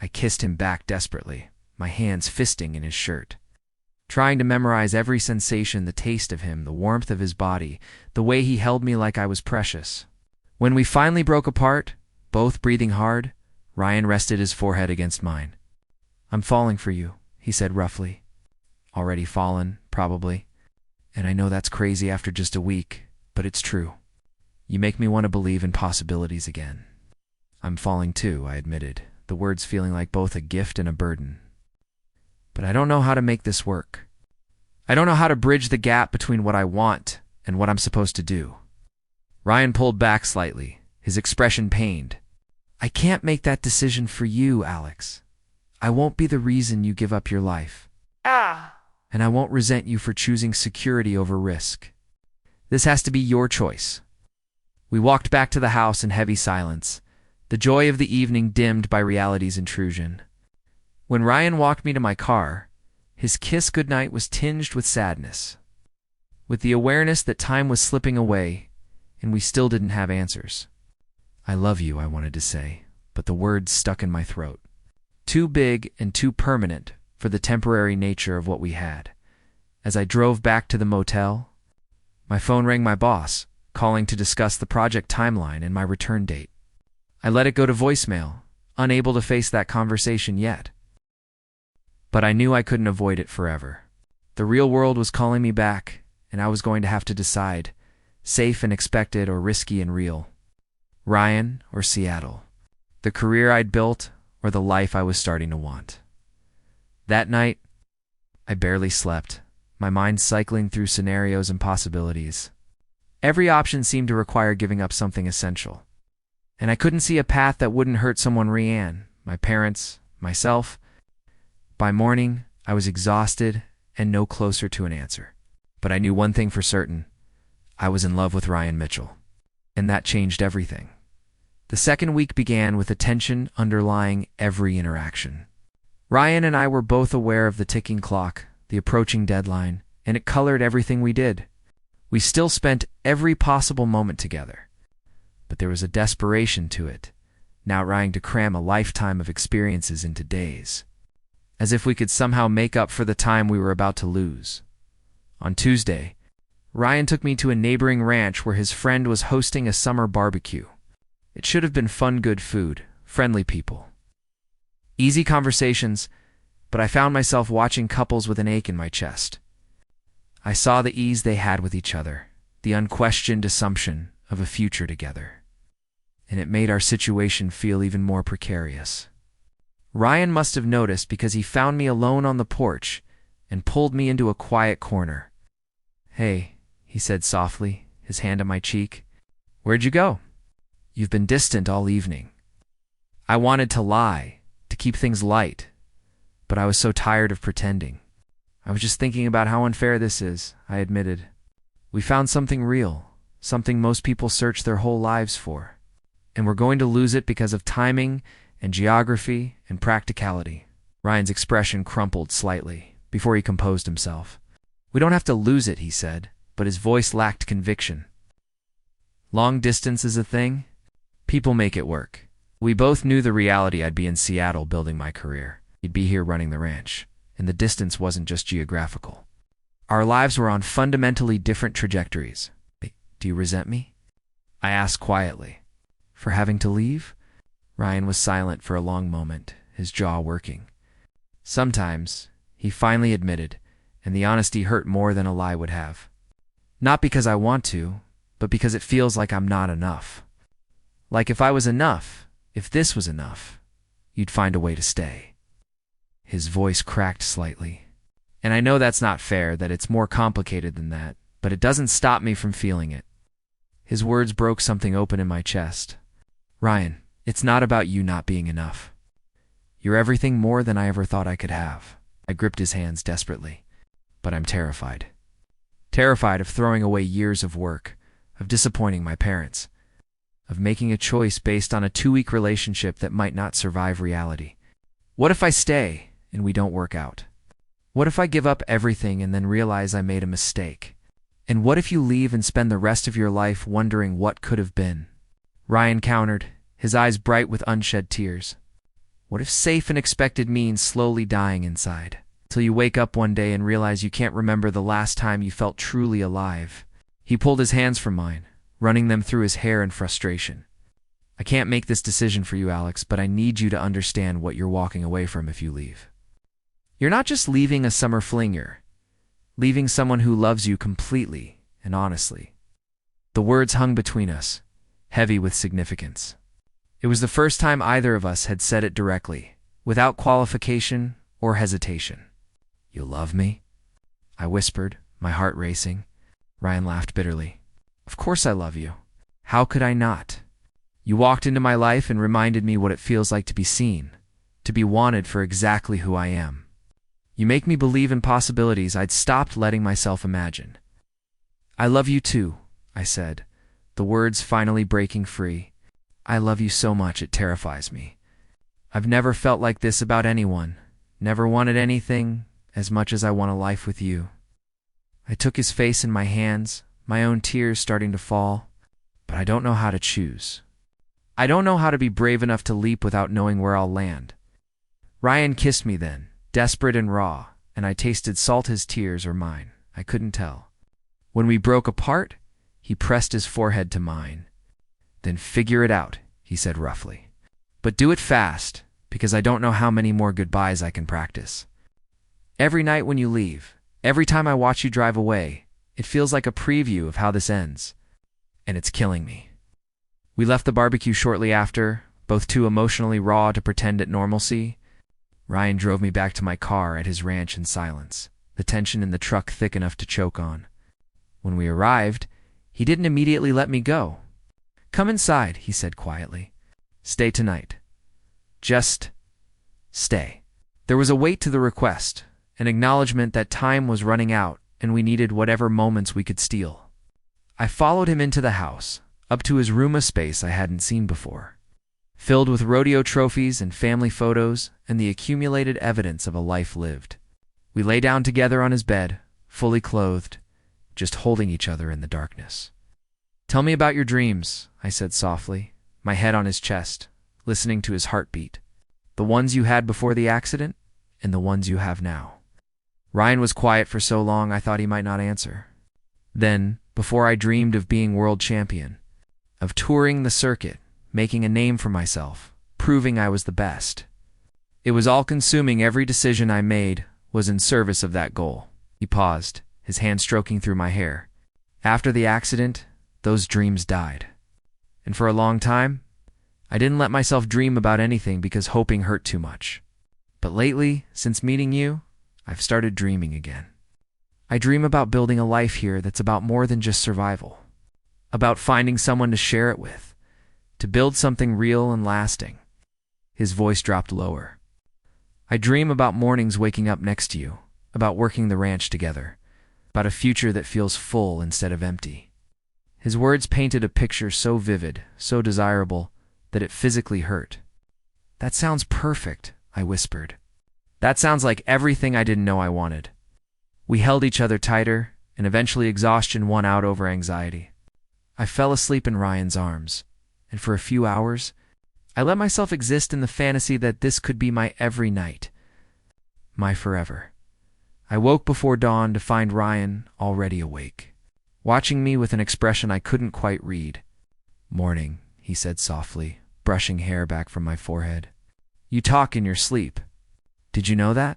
I kissed him back desperately, my hands fisting in his shirt, trying to memorize every sensation, the taste of him, the warmth of his body, the way he held me like I was precious. When we finally broke apart, both breathing hard, Ryan rested his forehead against mine. "I'm falling for you," he said roughly. "Already fallen, probably. And I know that's crazy after just a week, but it's true. You make me want to believe in possibilities again." "I'm falling too," I admitted, the words feeling like both a gift and a burden. "But I don't know how to make this work. I don't know how to bridge the gap between what I want and what I'm supposed to do." Ryan pulled back slightly, his expression pained. "I can't make that decision for you, Alex. I won't be the reason you give up your life. And I won't resent you for choosing security over risk. This has to be your choice." We walked back to the house in heavy silence, the joy of the evening dimmed by reality's intrusion. When Ryan walked me to my car, his kiss goodnight was tinged with sadness, with the awareness that time was slipping away and we still didn't have answers. "I love you," I wanted to say, but the words stuck in my throat. Too big and too permanent for the temporary nature of what we had. As I drove back to the motel, my phone rang my boss, calling to discuss the project timeline and my return date. I let it go to voicemail, unable to face that conversation yet. But I knew I couldn't avoid it forever. The real world was calling me back, and I was going to have to decide, safe and expected or risky and real. Ryan or Seattle. The career I'd built or the life I was starting to want. That night, I barely slept, my mind cycling through scenarios and possibilities. Every option seemed to require giving up something essential. And I couldn't see a path that wouldn't hurt someone: Rianne, my parents, myself. By morning, I was exhausted and no closer to an answer. But I knew one thing for certain. I was in love with Ryan Mitchell. And that changed everything. The second week began with a tension underlying every interaction. Ryan and I were both aware of the ticking clock, the approaching deadline, and it colored everything we did. We still spent every possible moment together. But there was a desperation to it, now trying to cram a lifetime of experiences into days, as if we could somehow make up for the time we were about to lose. On Tuesday, Ryan took me to a neighboring ranch where his friend was hosting a summer barbecue. It should have been fun, good food, friendly people. Easy conversations, but I found myself watching couples with an ache in my chest. I saw the ease they had with each other, the unquestioned assumption of a future together. And it made our situation feel even more precarious. Ryan must have noticed because he found me alone on the porch and pulled me into a quiet corner. "Hey," he said softly, his hand on my cheek. "Where'd you go? You've been distant all evening." I wanted to lie, to keep things light, but I was so tired of pretending. "I was just thinking about how unfair this is," I admitted. "We found something real, something most people search their whole lives for, and we're going to lose it because of timing and geography and practicality." Ryan's expression crumpled slightly before he composed himself. "We don't have to lose it," he said, but his voice lacked conviction. "Long distance is a thing. People make it work." We both knew the reality. I'd be in Seattle building my career. He'd be here running the ranch, and the distance wasn't just geographical. Our lives were on fundamentally different trajectories. "Do you resent me?" I asked quietly. "For having to leave?" Ryan was silent for a long moment, his jaw working. "Sometimes," he finally admitted, and the honesty hurt more than a lie would have. "Not because I want to, but because it feels like I'm not enough. Like if I was enough, if this was enough, you'd find a way to stay." His voice cracked slightly. And I know that's not fair, that it's more complicated than that, but it doesn't stop me from feeling it. His words broke something open in my chest. "Ryan, it's not about you not being enough. You're everything more than I ever thought I could have." I gripped his hands desperately. "But I'm terrified. Terrified of throwing away years of work, of disappointing my parents, of making a choice based on a 2-week relationship that might not survive reality. What if I stay and we don't work out? What if I give up everything and then realize I made a mistake? And what if you leave and spend the rest of your life wondering what could have been? Ryan countered, his eyes bright with unshed tears. What if safe and expected means slowly dying inside, till you wake up one day and realize you can't remember the last time you felt truly alive? He pulled his hands from mine, running them through his hair in frustration. I can't make this decision for you, Alex, but I need you to understand what you're walking away from if you leave. You're not just leaving a summer fling, you're leaving someone who loves you completely and honestly. The words hung between us, heavy with significance. It was the first time either of us had said it directly, without qualification or hesitation. You love me? I whispered, my heart racing. Ryan laughed bitterly. Of course I love you. How could I not? You walked into my life and reminded me what it feels like to be seen, to be wanted for exactly who I am. You make me believe in possibilities I'd stopped letting myself imagine. I love you too, I said, the words finally breaking free. I love you so much it terrifies me. I've never felt like this about anyone, never wanted anything as much as I want a life with you. I took his face in my hands, my own tears starting to fall, but I don't know how to choose. I don't know how to be brave enough to leap without knowing where I'll land. Ryan kissed me then, desperate and raw, and I tasted salt his tears or mine. I couldn't tell. When we broke apart, he pressed his forehead to mine. Then figure it out, he said roughly. But do it fast, because I don't know how many more goodbyes I can practice. Every night when you leave, every time I watch you drive away, it feels like a preview of how this ends. And it's killing me. We left the barbecue shortly after, both too emotionally raw to pretend at normalcy. Ryan drove me back to my car at his ranch in silence, the tension in the truck thick enough to choke on. When we arrived, he didn't immediately let me go. Come inside, he said quietly. Stay tonight. Just stay. There was a weight to the request, an acknowledgement that time was running out and we needed whatever moments we could steal. I followed him into the house, up to his room, a space I hadn't seen before, filled with rodeo trophies and family photos and the accumulated evidence of a life lived. We lay down together on his bed, fully clothed, just holding each other in the darkness. Tell me about your dreams, I said softly, my head on his chest, listening to his heartbeat. The ones you had before the accident and the ones you have now. Ryan was quiet for so long I thought he might not answer. Then, before I dreamed of being world champion, of touring the circuit, making a name for myself, proving I was the best. It was all-consuming. Every decision I made was in service of that goal. He paused, his hand stroking through my hair. After the accident, those dreams died. And for a long time, I didn't let myself dream about anything because hoping hurt too much. But lately, since meeting you, I've started dreaming again. I dream about building a life here that's about more than just survival. About finding someone to share it with, to build something real and lasting. His voice dropped lower. I dream about mornings waking up next to you, about working the ranch together, about a future that feels full instead of empty. His words painted a picture so vivid, so desirable, that it physically hurt. That sounds perfect, I whispered. That sounds like everything I didn't know I wanted. We held each other tighter, and eventually exhaustion won out over anxiety. I fell asleep in Ryan's arms, and for a few hours, I let myself exist in the fantasy that this could be my every night, my forever. I woke before dawn to find Ryan already awake, watching me with an expression I couldn't quite read. Morning, he said softly, brushing hair back from my forehead. You talk in your sleep. Did you know that?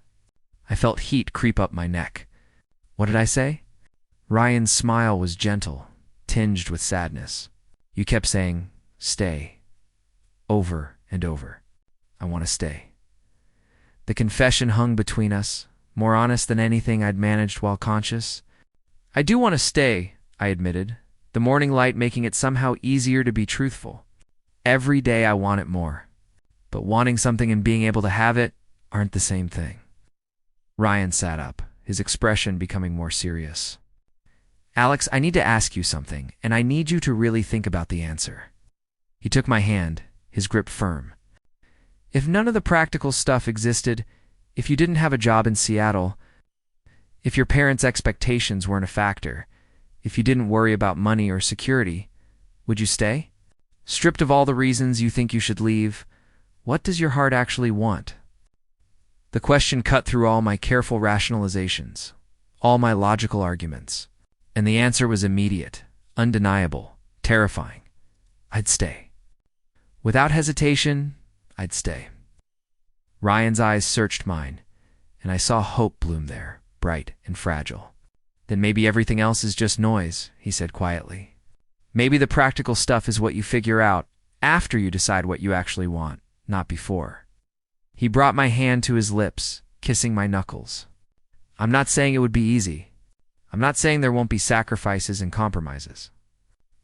I felt heat creep up my neck. What did I say? Ryan's smile was gentle, tinged with sadness. You kept saying, stay, over and over. I want to stay. The confession hung between us, more honest than anything I'd managed while conscious. I do want to stay, I admitted, the morning light making it somehow easier to be truthful. Every day I want it more. But wanting something and being able to have it aren't the same thing. Ryan sat up, his expression becoming more serious. Alex, I need to ask you something, and I need you to really think about the answer. He took my hand, his grip firm. If none of the practical stuff existed, if you didn't have a job in Seattle, if your parents' expectations weren't a factor, if you didn't worry about money or security, would you stay? Stripped of all the reasons you think you should leave, what does your heart actually want? The question cut through all my careful rationalizations, all my logical arguments, and the answer was immediate, undeniable, terrifying. I'd stay. Without hesitation, I'd stay. Ryan's eyes searched mine, and I saw hope bloom there, bright and fragile. Then maybe everything else is just noise, he said quietly. Maybe the practical stuff is what you figure out after you decide what you actually want, not before. He brought my hand to his lips, kissing my knuckles. I'm not saying it would be easy. I'm not saying there won't be sacrifices and compromises.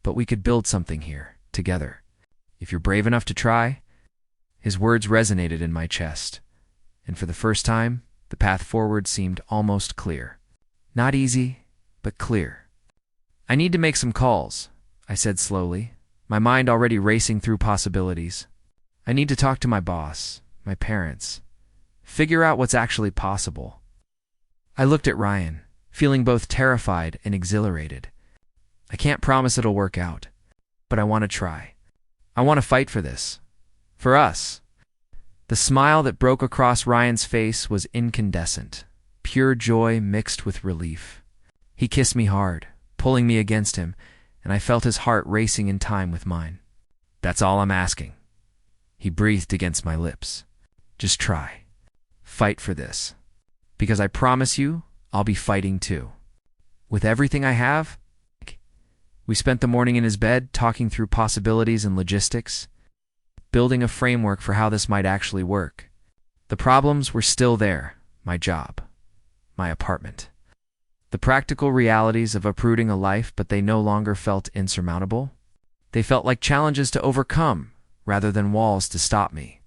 But we could build something here, together. If you're brave enough to try. His words resonated in my chest, and for the first time, the path forward seemed almost clear. Not easy, but clear. I need to make some calls, I said slowly, my mind already racing through possibilities. I need to talk to my boss, my parents, figure out what's actually possible. I looked at Ryan, feeling both terrified and exhilarated. I can't promise it'll work out, but I want to try. I want to fight for this. For us. The smile that broke across Ryan's face was incandescent, pure joy mixed with relief. He kissed me hard, pulling me against him, and I felt his heart racing in time with mine. That's all I'm asking. He breathed against my lips. Just try. Fight for this. Because I promise you, I'll be fighting too. With everything I have. We spent the morning in his bed talking through possibilities and logistics, building a framework for how this might actually work. The problems were still there, my job, my apartment. The practical realities of uprooting a life, but they no longer felt insurmountable. They felt like challenges to overcome, rather than walls to stop me.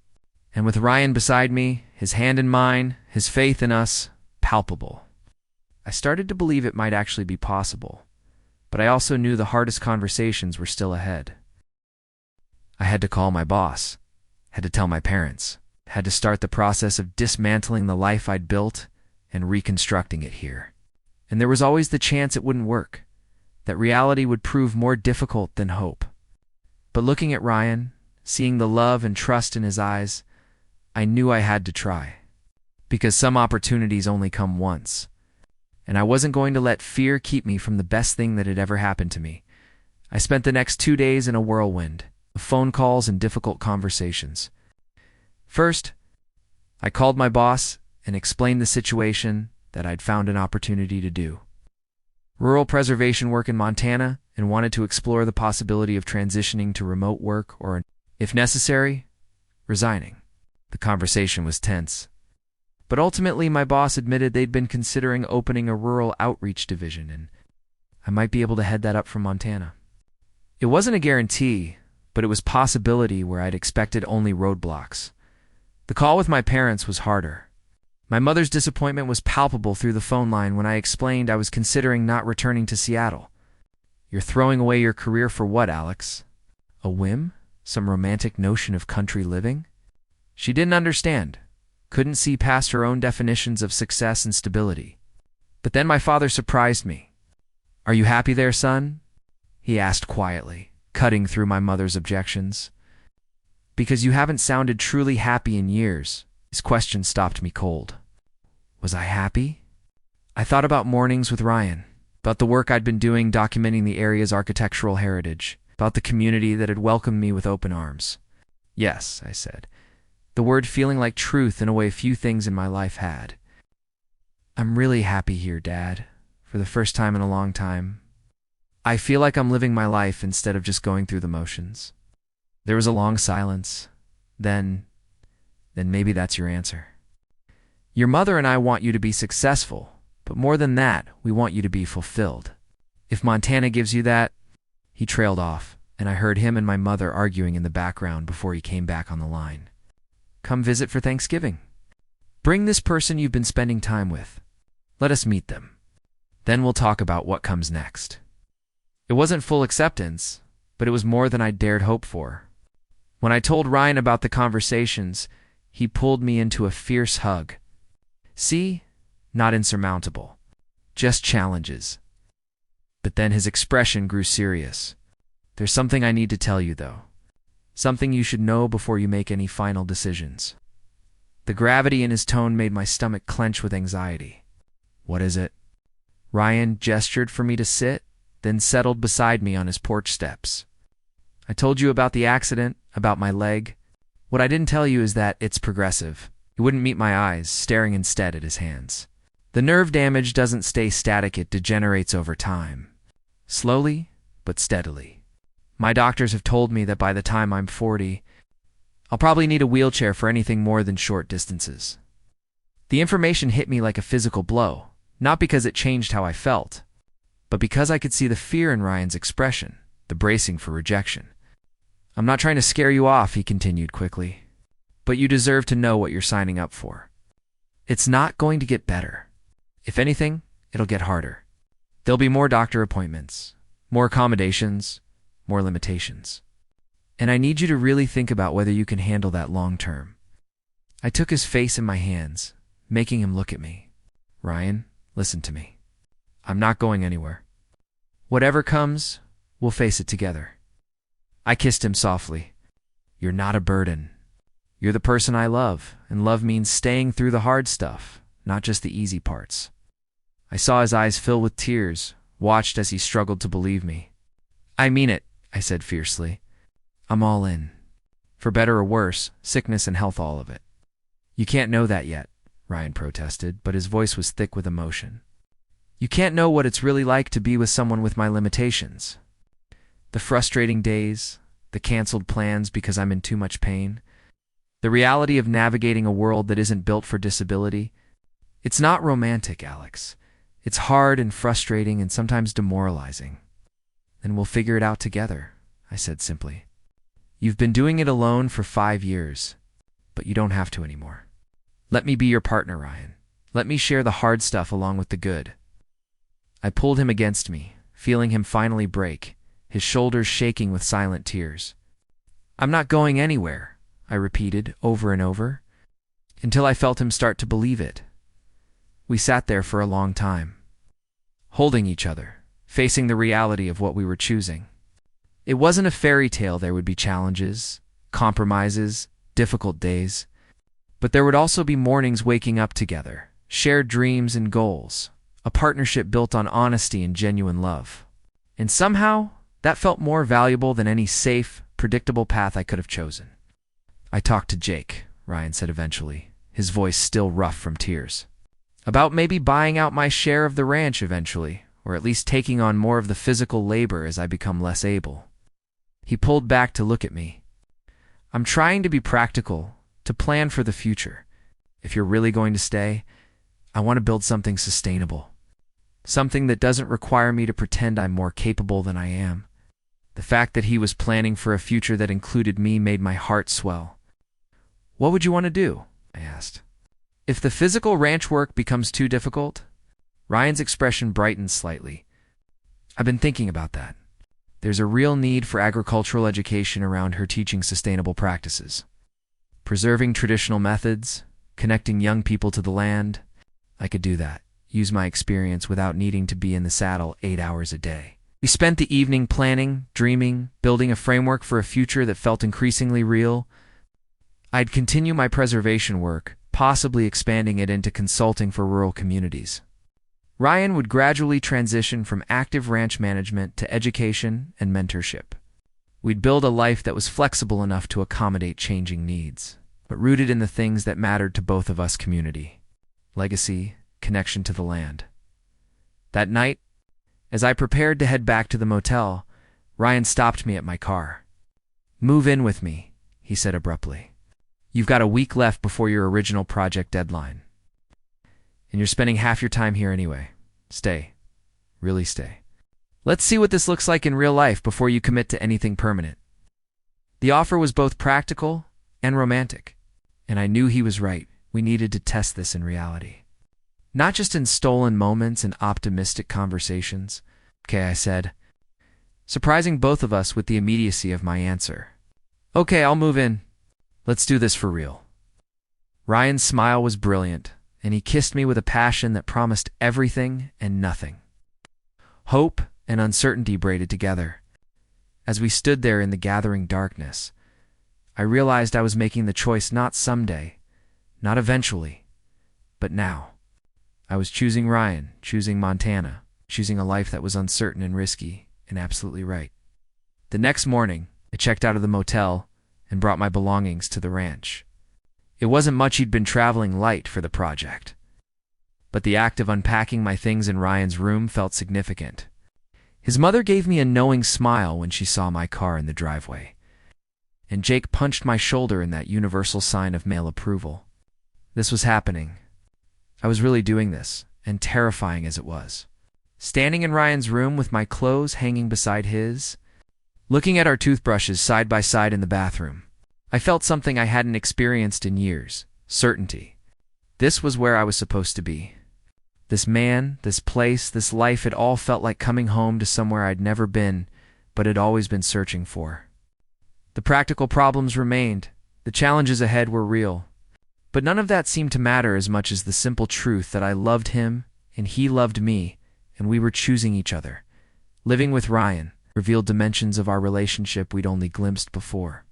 And with Ryan beside me, his hand in mine, his faith in us, palpable. I started to believe it might actually be possible, but I also knew the hardest conversations were still ahead. I had to call my boss, had to tell my parents, had to start the process of dismantling the life I'd built and reconstructing it here. And there was always the chance it wouldn't work, that reality would prove more difficult than hope. But looking at Ryan, seeing the love and trust in his eyes, I knew I had to try. Because some opportunities only come once. And I wasn't going to let fear keep me from the best thing that had ever happened to me. I spent the next 2 days in a whirlwind of phone calls and difficult conversations. First, I called my boss and explained the situation that I'd found an opportunity to do. Rural preservation work in Montana, and wanted to explore the possibility of transitioning to remote work or, if necessary, resigning. The conversation was tense. But ultimately, my boss admitted they'd been considering opening a rural outreach division, and I might be able to head that up from Montana. It wasn't a guarantee, but it was possibility where I'd expected only roadblocks. The call with my parents was harder. My mother's disappointment was palpable through the phone line when I explained I was considering not returning to Seattle. You're throwing away your career for what, Alex? A whim? Some romantic notion of country living? She didn't understand. Couldn't see past her own definitions of success and stability. But then my father surprised me. Are you happy there, son? He asked quietly, cutting through my mother's objections. Because you haven't sounded truly happy in years. His question stopped me cold. Was I happy? I thought about mornings with Ryan, about the work I'd been doing documenting the area's architectural heritage, about the community that had welcomed me with open arms. Yes, I said, the word feeling like truth in a way few things in my life had. I'm really happy here, Dad, for the first time in a long time. I feel like I'm living my life instead of just going through the motions. There was a long silence. Then maybe that's your answer. Your mother and I want you to be successful, but more than that, we want you to be fulfilled. If Montana gives you that. He trailed off, and I heard him and my mother arguing in the background before he came back on the line. Come visit for Thanksgiving. Bring this person you've been spending time with. Let us meet them. Then we'll talk about what comes next. It wasn't full acceptance, but it was more than I dared hope for. When I told Ryan about the conversations, he pulled me into a fierce hug. See? Not insurmountable. Just challenges. But then his expression grew serious. There's something I need to tell you, though. Something you should know before you make any final decisions. The gravity in his tone made my stomach clench with anxiety. What is it? Ryan gestured for me to sit, then settled beside me on his porch steps. I told you about the accident, about my leg. What I didn't tell you is that it's progressive. He wouldn't meet my eyes, staring instead at his hands. The nerve damage doesn't stay static, it degenerates over time. Slowly, but steadily. My doctors have told me that by the time I'm 40, I'll probably need a wheelchair for anything more than short distances. The information hit me like a physical blow, not because it changed how I felt, but because I could see the fear in Ryan's expression, the bracing for rejection. I'm not trying to scare you off, he continued quickly, but you deserve to know what you're signing up for. It's not going to get better. If anything, it'll get harder. There'll be more doctor appointments, more accommodations, more limitations. And I need you to really think about whether you can handle that long term. I took his face in my hands, making him look at me. Ryan, listen to me. I'm not going anywhere. Whatever comes, we'll face it together. I kissed him softly. You're not a burden. You're the person I love, and love means staying through the hard stuff, not just the easy parts. I saw his eyes fill with tears, watched as he struggled to believe me. I mean it, I said fiercely. I'm all in. For better or worse, sickness and health, all of it. You can't know that yet, Ryan protested, but his voice was thick with emotion. You can't know what it's really like to be with someone with my limitations. The frustrating days, the canceled plans because I'm in too much pain, the reality of navigating a world that isn't built for disability. It's not romantic, Alex. It's hard and frustrating and sometimes demoralizing. Then we'll figure it out together, I said simply. You've been doing it alone for 5 years, but you don't have to anymore. Let me be your partner, Ryan. Let me share the hard stuff along with the good. I pulled him against me, feeling him finally break, his shoulders shaking with silent tears. I'm not going anywhere, I repeated over and over, until I felt him start to believe it. We sat there for a long time, holding each other, facing the reality of what we were choosing. It wasn't a fairy tale. There would be challenges, compromises, difficult days, but there would also be mornings waking up together, shared dreams and goals, a partnership built on honesty and genuine love. And somehow, that felt more valuable than any safe, predictable path I could have chosen. I talked to Jake, Ryan said eventually, his voice still rough from tears. About maybe buying out my share of the ranch eventually, or at least taking on more of the physical labor as I become less able. He pulled back to look at me. I'm trying to be practical, to plan for the future. If you're really going to stay, I want to build something sustainable. Something that doesn't require me to pretend I'm more capable than I am. The fact that he was planning for a future that included me made my heart swell. What would you want to do? I asked. If the physical ranch work becomes too difficult? Ryan's expression brightened slightly. I've been thinking about that. There's a real need for agricultural education around her teaching sustainable practices. Preserving traditional methods, connecting young people to the land. I could do that, use my experience without needing to be in the saddle 8 hours a day. We spent the evening planning, dreaming, building a framework for a future that felt increasingly real. I'd continue my preservation work, possibly expanding it into consulting for rural communities. Ryan would gradually transition from active ranch management to education and mentorship. We'd build a life that was flexible enough to accommodate changing needs, but rooted in the things that mattered to both of us: community, legacy, connection to the land. That night, as I prepared to head back to the motel, Ryan stopped me at my car. Move in with me, he said abruptly. You've got a week left before your original project deadline. And you're spending half your time here anyway. Stay. Really stay. Let's see what this looks like in real life before you commit to anything permanent. The offer was both practical and romantic, and I knew he was right. We needed to test this in reality. Not just in stolen moments and optimistic conversations. Okay, I said, surprising both of us with the immediacy of my answer. Okay, I'll move in. Let's do this for real. Ryan's smile was brilliant, and he kissed me with a passion that promised everything and nothing. Hope and uncertainty braided together. As we stood there in the gathering darkness, I realized I was making the choice not someday, not eventually, but now. I was choosing Ryan, choosing Montana, choosing a life that was uncertain and risky, and absolutely right. The next morning, I checked out of the motel and brought my belongings to the ranch. It wasn't much. He'd been traveling light for the project, but the act of unpacking my things in Ryan's room felt significant. His mother gave me a knowing smile when she saw my car in the driveway, and Jake punched my shoulder in that universal sign of male approval. This was happening. I was really doing this, and terrifying as it was. Standing in Ryan's room with my clothes hanging beside his, looking at our toothbrushes side by side in the bathroom, I felt something I hadn't experienced in years: certainty. This was where I was supposed to be. This man, this place, this life, it all felt like coming home to somewhere I'd never been, but had always been searching for. The practical problems remained. The challenges ahead were real. But none of that seemed to matter as much as the simple truth that I loved him and he loved me, and we were choosing each other. Living with Ryan revealed dimensions of our relationship we'd only glimpsed before.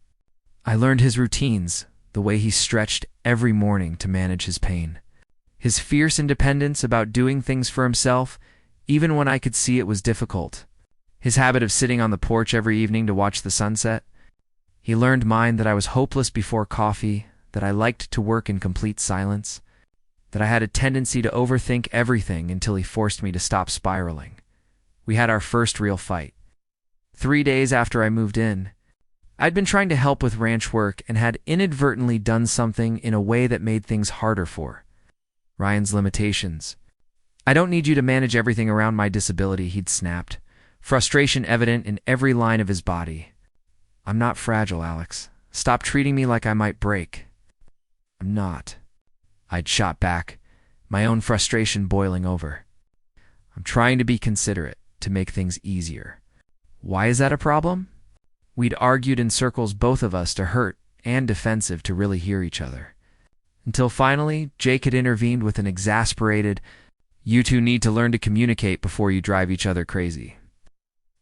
I learned his routines, the way he stretched every morning to manage his pain, his fierce independence about doing things for himself, even when I could see it was difficult, his habit of sitting on the porch every evening to watch the sunset. He learned mine, that I was hopeless before coffee, that I liked to work in complete silence, that I had a tendency to overthink everything until he forced me to stop spiraling. We had our first real fight. 3 days after I moved in, I'd been trying to help with ranch work and had inadvertently done something in a way that made things harder for Ryan's limitations. "I don't need you to manage everything around my disability," he'd snapped, frustration evident in every line of his body. "I'm not fragile, Alex. Stop treating me like I might break." "I'm not," I'd shot back, my own frustration boiling over. "I'm trying to be considerate, to make things easier." "Why is that a problem?" We'd argued in circles, both of us too hurt and defensive to really hear each other. Until finally, Jake had intervened with an exasperated, "You two need to learn to communicate before you drive each other crazy."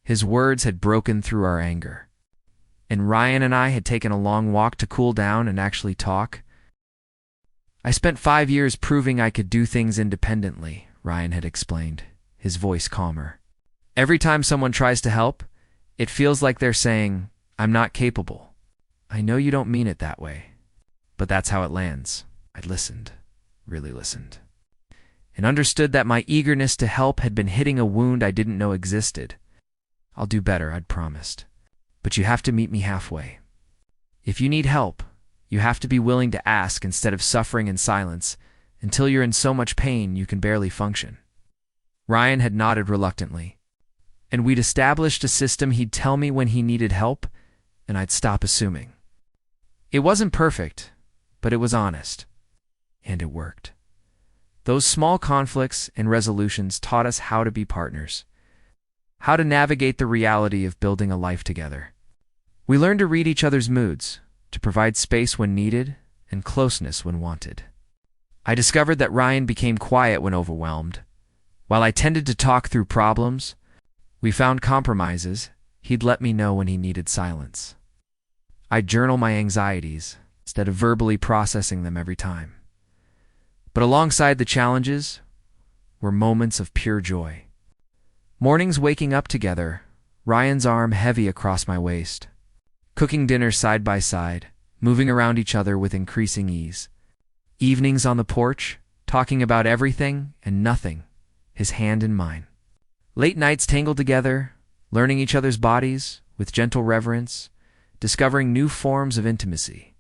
His words had broken through our anger, and Ryan and I had taken a long walk to cool down and actually talk. "I spent 5 years proving I could do things independently," Ryan had explained, his voice calmer. "Every time someone tries to help, it feels like they're saying, 'I'm not capable.' I know you don't mean it that way, but that's how it lands." I'd listened, really listened, and understood that my eagerness to help had been hitting a wound I didn't know existed. "I'll do better," I'd promised, "but you have to meet me halfway. If you need help, you have to be willing to ask instead of suffering in silence until you're in so much pain you can barely function." Ryan had nodded reluctantly, and we'd established a system. He'd tell me when he needed help, and I'd stop assuming. It wasn't perfect, but it was honest, and it worked. Those small conflicts and resolutions taught us how to be partners, how to navigate the reality of building a life together. We learned to read each other's moods, to provide space when needed and closeness when wanted. I discovered that Ryan became quiet when overwhelmed. While I tended to talk through problems, we found compromises. He'd let me know when he needed silence. I'd journal my anxieties instead of verbally processing them every time. But alongside the challenges were moments of pure joy. Mornings waking up together, Ryan's arm heavy across my waist, cooking dinner side by side, moving around each other with increasing ease. Evenings on the porch, talking about everything and nothing, his hand in mine. Late nights tangled together, learning each other's bodies with gentle reverence, discovering new forms of intimacy.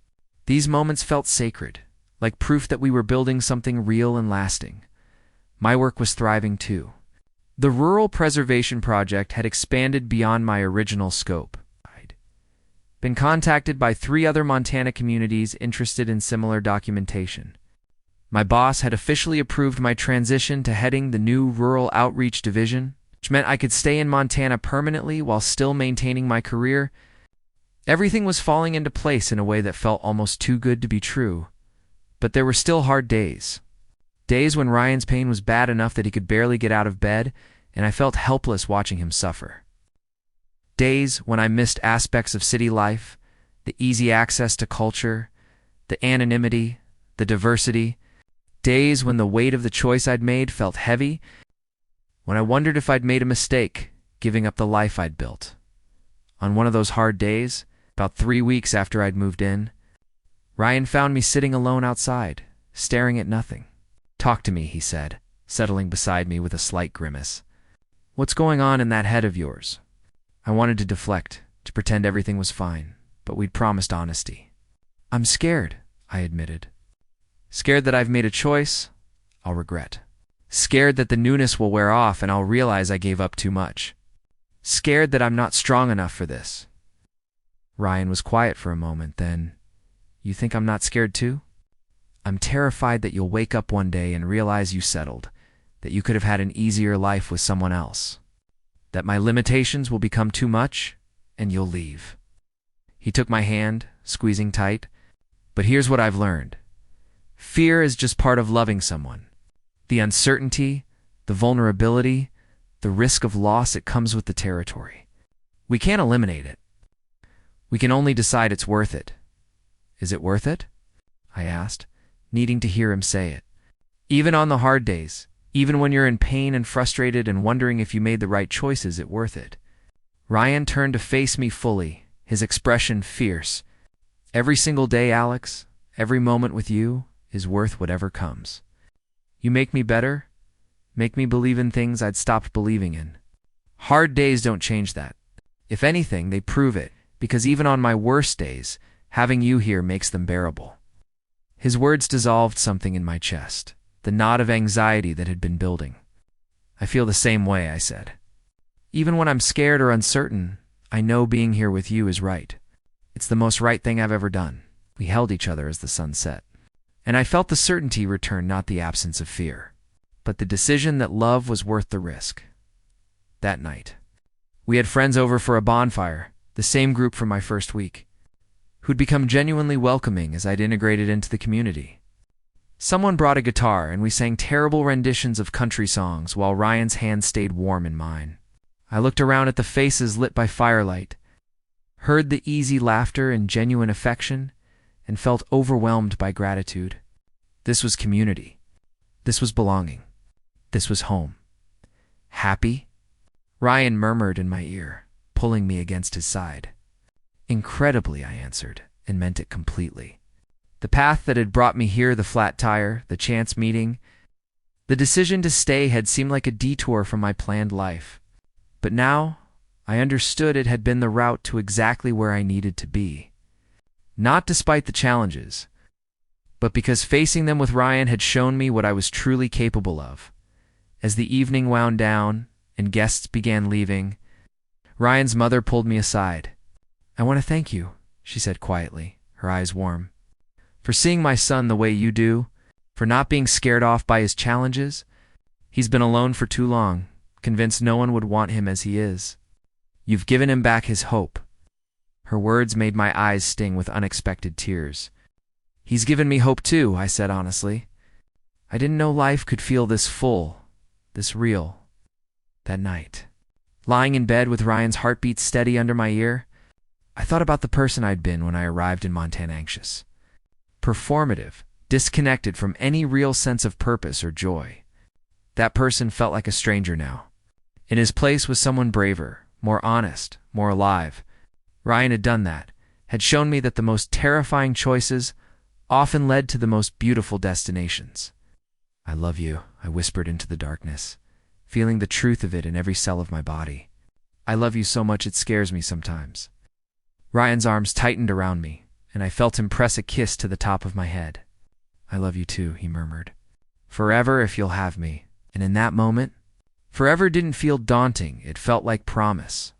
These moments felt sacred, like proof that we were building something real and lasting. My work was thriving too. The Rural Preservation Project had expanded beyond my original scope. I'd been contacted by 3 other Montana communities interested in similar documentation. My boss had officially approved my transition to heading the new Rural Outreach Division, which meant I could stay in Montana permanently while still maintaining my career. Everything was falling into place in a way that felt almost too good to be true. But there were still hard days. Days when Ryan's pain was bad enough that he could barely get out of bed, and I felt helpless watching him suffer. Days when I missed aspects of city life, the easy access to culture, the anonymity, the diversity. Days when the weight of the choice I'd made felt heavy, when I wondered if I'd made a mistake giving up the life I'd built. On one of those hard days, about 3 weeks after I'd moved in, Ryan found me sitting alone outside, staring at nothing. "Talk to me," he said, settling beside me with a slight grimace. "What's going on in that head of yours?" I wanted to deflect, to pretend everything was fine, but we'd promised honesty. "I'm scared," I admitted. "Scared that I've made a choice I'll regret. Scared that the newness will wear off and I'll realize I gave up too much. Scared that I'm not strong enough for this." Ryan was quiet for a moment, then, "You think I'm not scared too?" "I'm terrified that you'll wake up one day and realize you settled, that you could have had an easier life with someone else, that my limitations will become too much and you'll leave." He took my hand, squeezing tight. "But here's what I've learned. Fear is just part of loving someone. The uncertainty, the vulnerability, the risk of loss, it comes with the territory. We can't eliminate it. We can only decide it's worth it." "Is it worth it?" I asked, needing to hear him say it. "Even on the hard days, even when you're in pain and frustrated and wondering if you made the right choices, it's worth it." Ryan turned to face me fully, his expression fierce. "Every single day, Alex, every moment with you is worth whatever comes. You make me better, make me believe in things I'd stopped believing in. Hard days don't change that. If anything, they prove it, because even on my worst days, having you here makes them bearable." His words dissolved something in my chest, the knot of anxiety that had been building. "I feel the same way," I said. "Even when I'm scared or uncertain, I know being here with you is right. It's the most right thing I've ever done." We held each other as the sun set, and I felt the certainty return, not the absence of fear, but the decision that love was worth the risk. That night, we had friends over for a bonfire, the same group from my first week, who'd become genuinely welcoming as I'd integrated into the community. Someone brought a guitar, and we sang terrible renditions of country songs while Ryan's hand stayed warm in mine. I looked around at the faces lit by firelight, heard the easy laughter and genuine affection, and felt overwhelmed by gratitude. This was community. This was belonging. This was home. "Happy?" Ryan murmured in my ear, pulling me against his side. "Incredibly," I answered, and meant it completely. The path that had brought me here, the flat tire, the chance meeting, the decision to stay had seemed like a detour from my planned life. But now, I understood it had been the route to exactly where I needed to be. Not despite the challenges, but because facing them with Ryan had shown me what I was truly capable of. As the evening wound down and guests began leaving, Ryan's mother pulled me aside. "I want to thank you," she said quietly, her eyes warm, "for seeing my son the way you do, for not being scared off by his challenges. He's been alone for too long, convinced no one would want him as he is. You've given him back his hope." Her words made my eyes sting with unexpected tears. "He's given me hope too," I said honestly. "I didn't know life could feel this full, this real." That night, lying in bed with Ryan's heartbeat steady under my ear, I thought about the person I'd been when I arrived in Montana, anxious, performative, disconnected from any real sense of purpose or joy. That person felt like a stranger now. In his place was someone braver, more honest, more alive. Ryan had done that, had shown me that the most terrifying choices often led to the most beautiful destinations. "I love you," I whispered into the darkness, feeling the truth of it in every cell of my body. "I love you so much it scares me sometimes." Ryan's arms tightened around me, and I felt him press a kiss to the top of my head. "I love you too," he murmured. "Forever if you'll have me." And in that moment, forever didn't feel daunting. It felt like promise,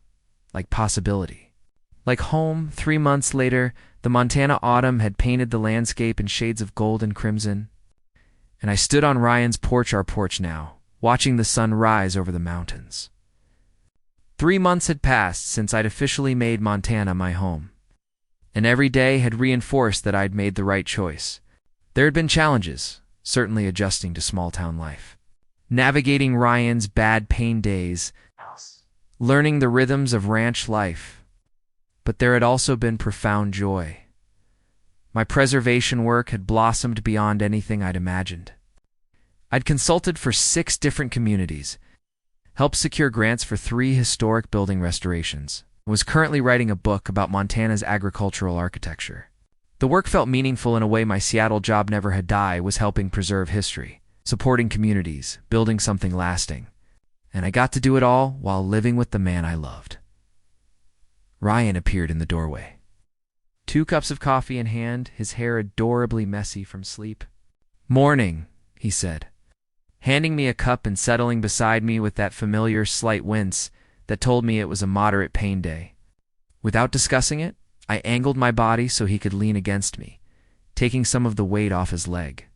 like possibility. Like home. 3 months later, the Montana autumn had painted the landscape in shades of gold and crimson. and I stood on Ryan's porch, our porch now, watching the sun rise over the mountains. 3 months had passed since I'd officially made Montana my home, and every day had reinforced that I'd made the right choice. There had been challenges, certainly adjusting to small-town life, navigating Ryan's bad pain days, learning the rhythms of ranch life, but there had also been profound joy. My preservation work had blossomed beyond anything I'd imagined. I'd consulted for 6 different communities, helped secure grants for 3 historic building restorations, and was currently writing a book about Montana's agricultural architecture. The work felt meaningful in a way my Seattle job never had. I was helping preserve history, supporting communities, building something lasting, and I got to do it all while living with the man I loved. Ryan appeared in the doorway. 2 cups of coffee in hand, his hair adorably messy from sleep. "Morning," he said, handing me a cup and settling beside me with that familiar slight wince that told me it was a moderate pain day. Without discussing it, I angled my body so he could lean against me, taking some of the weight off his leg.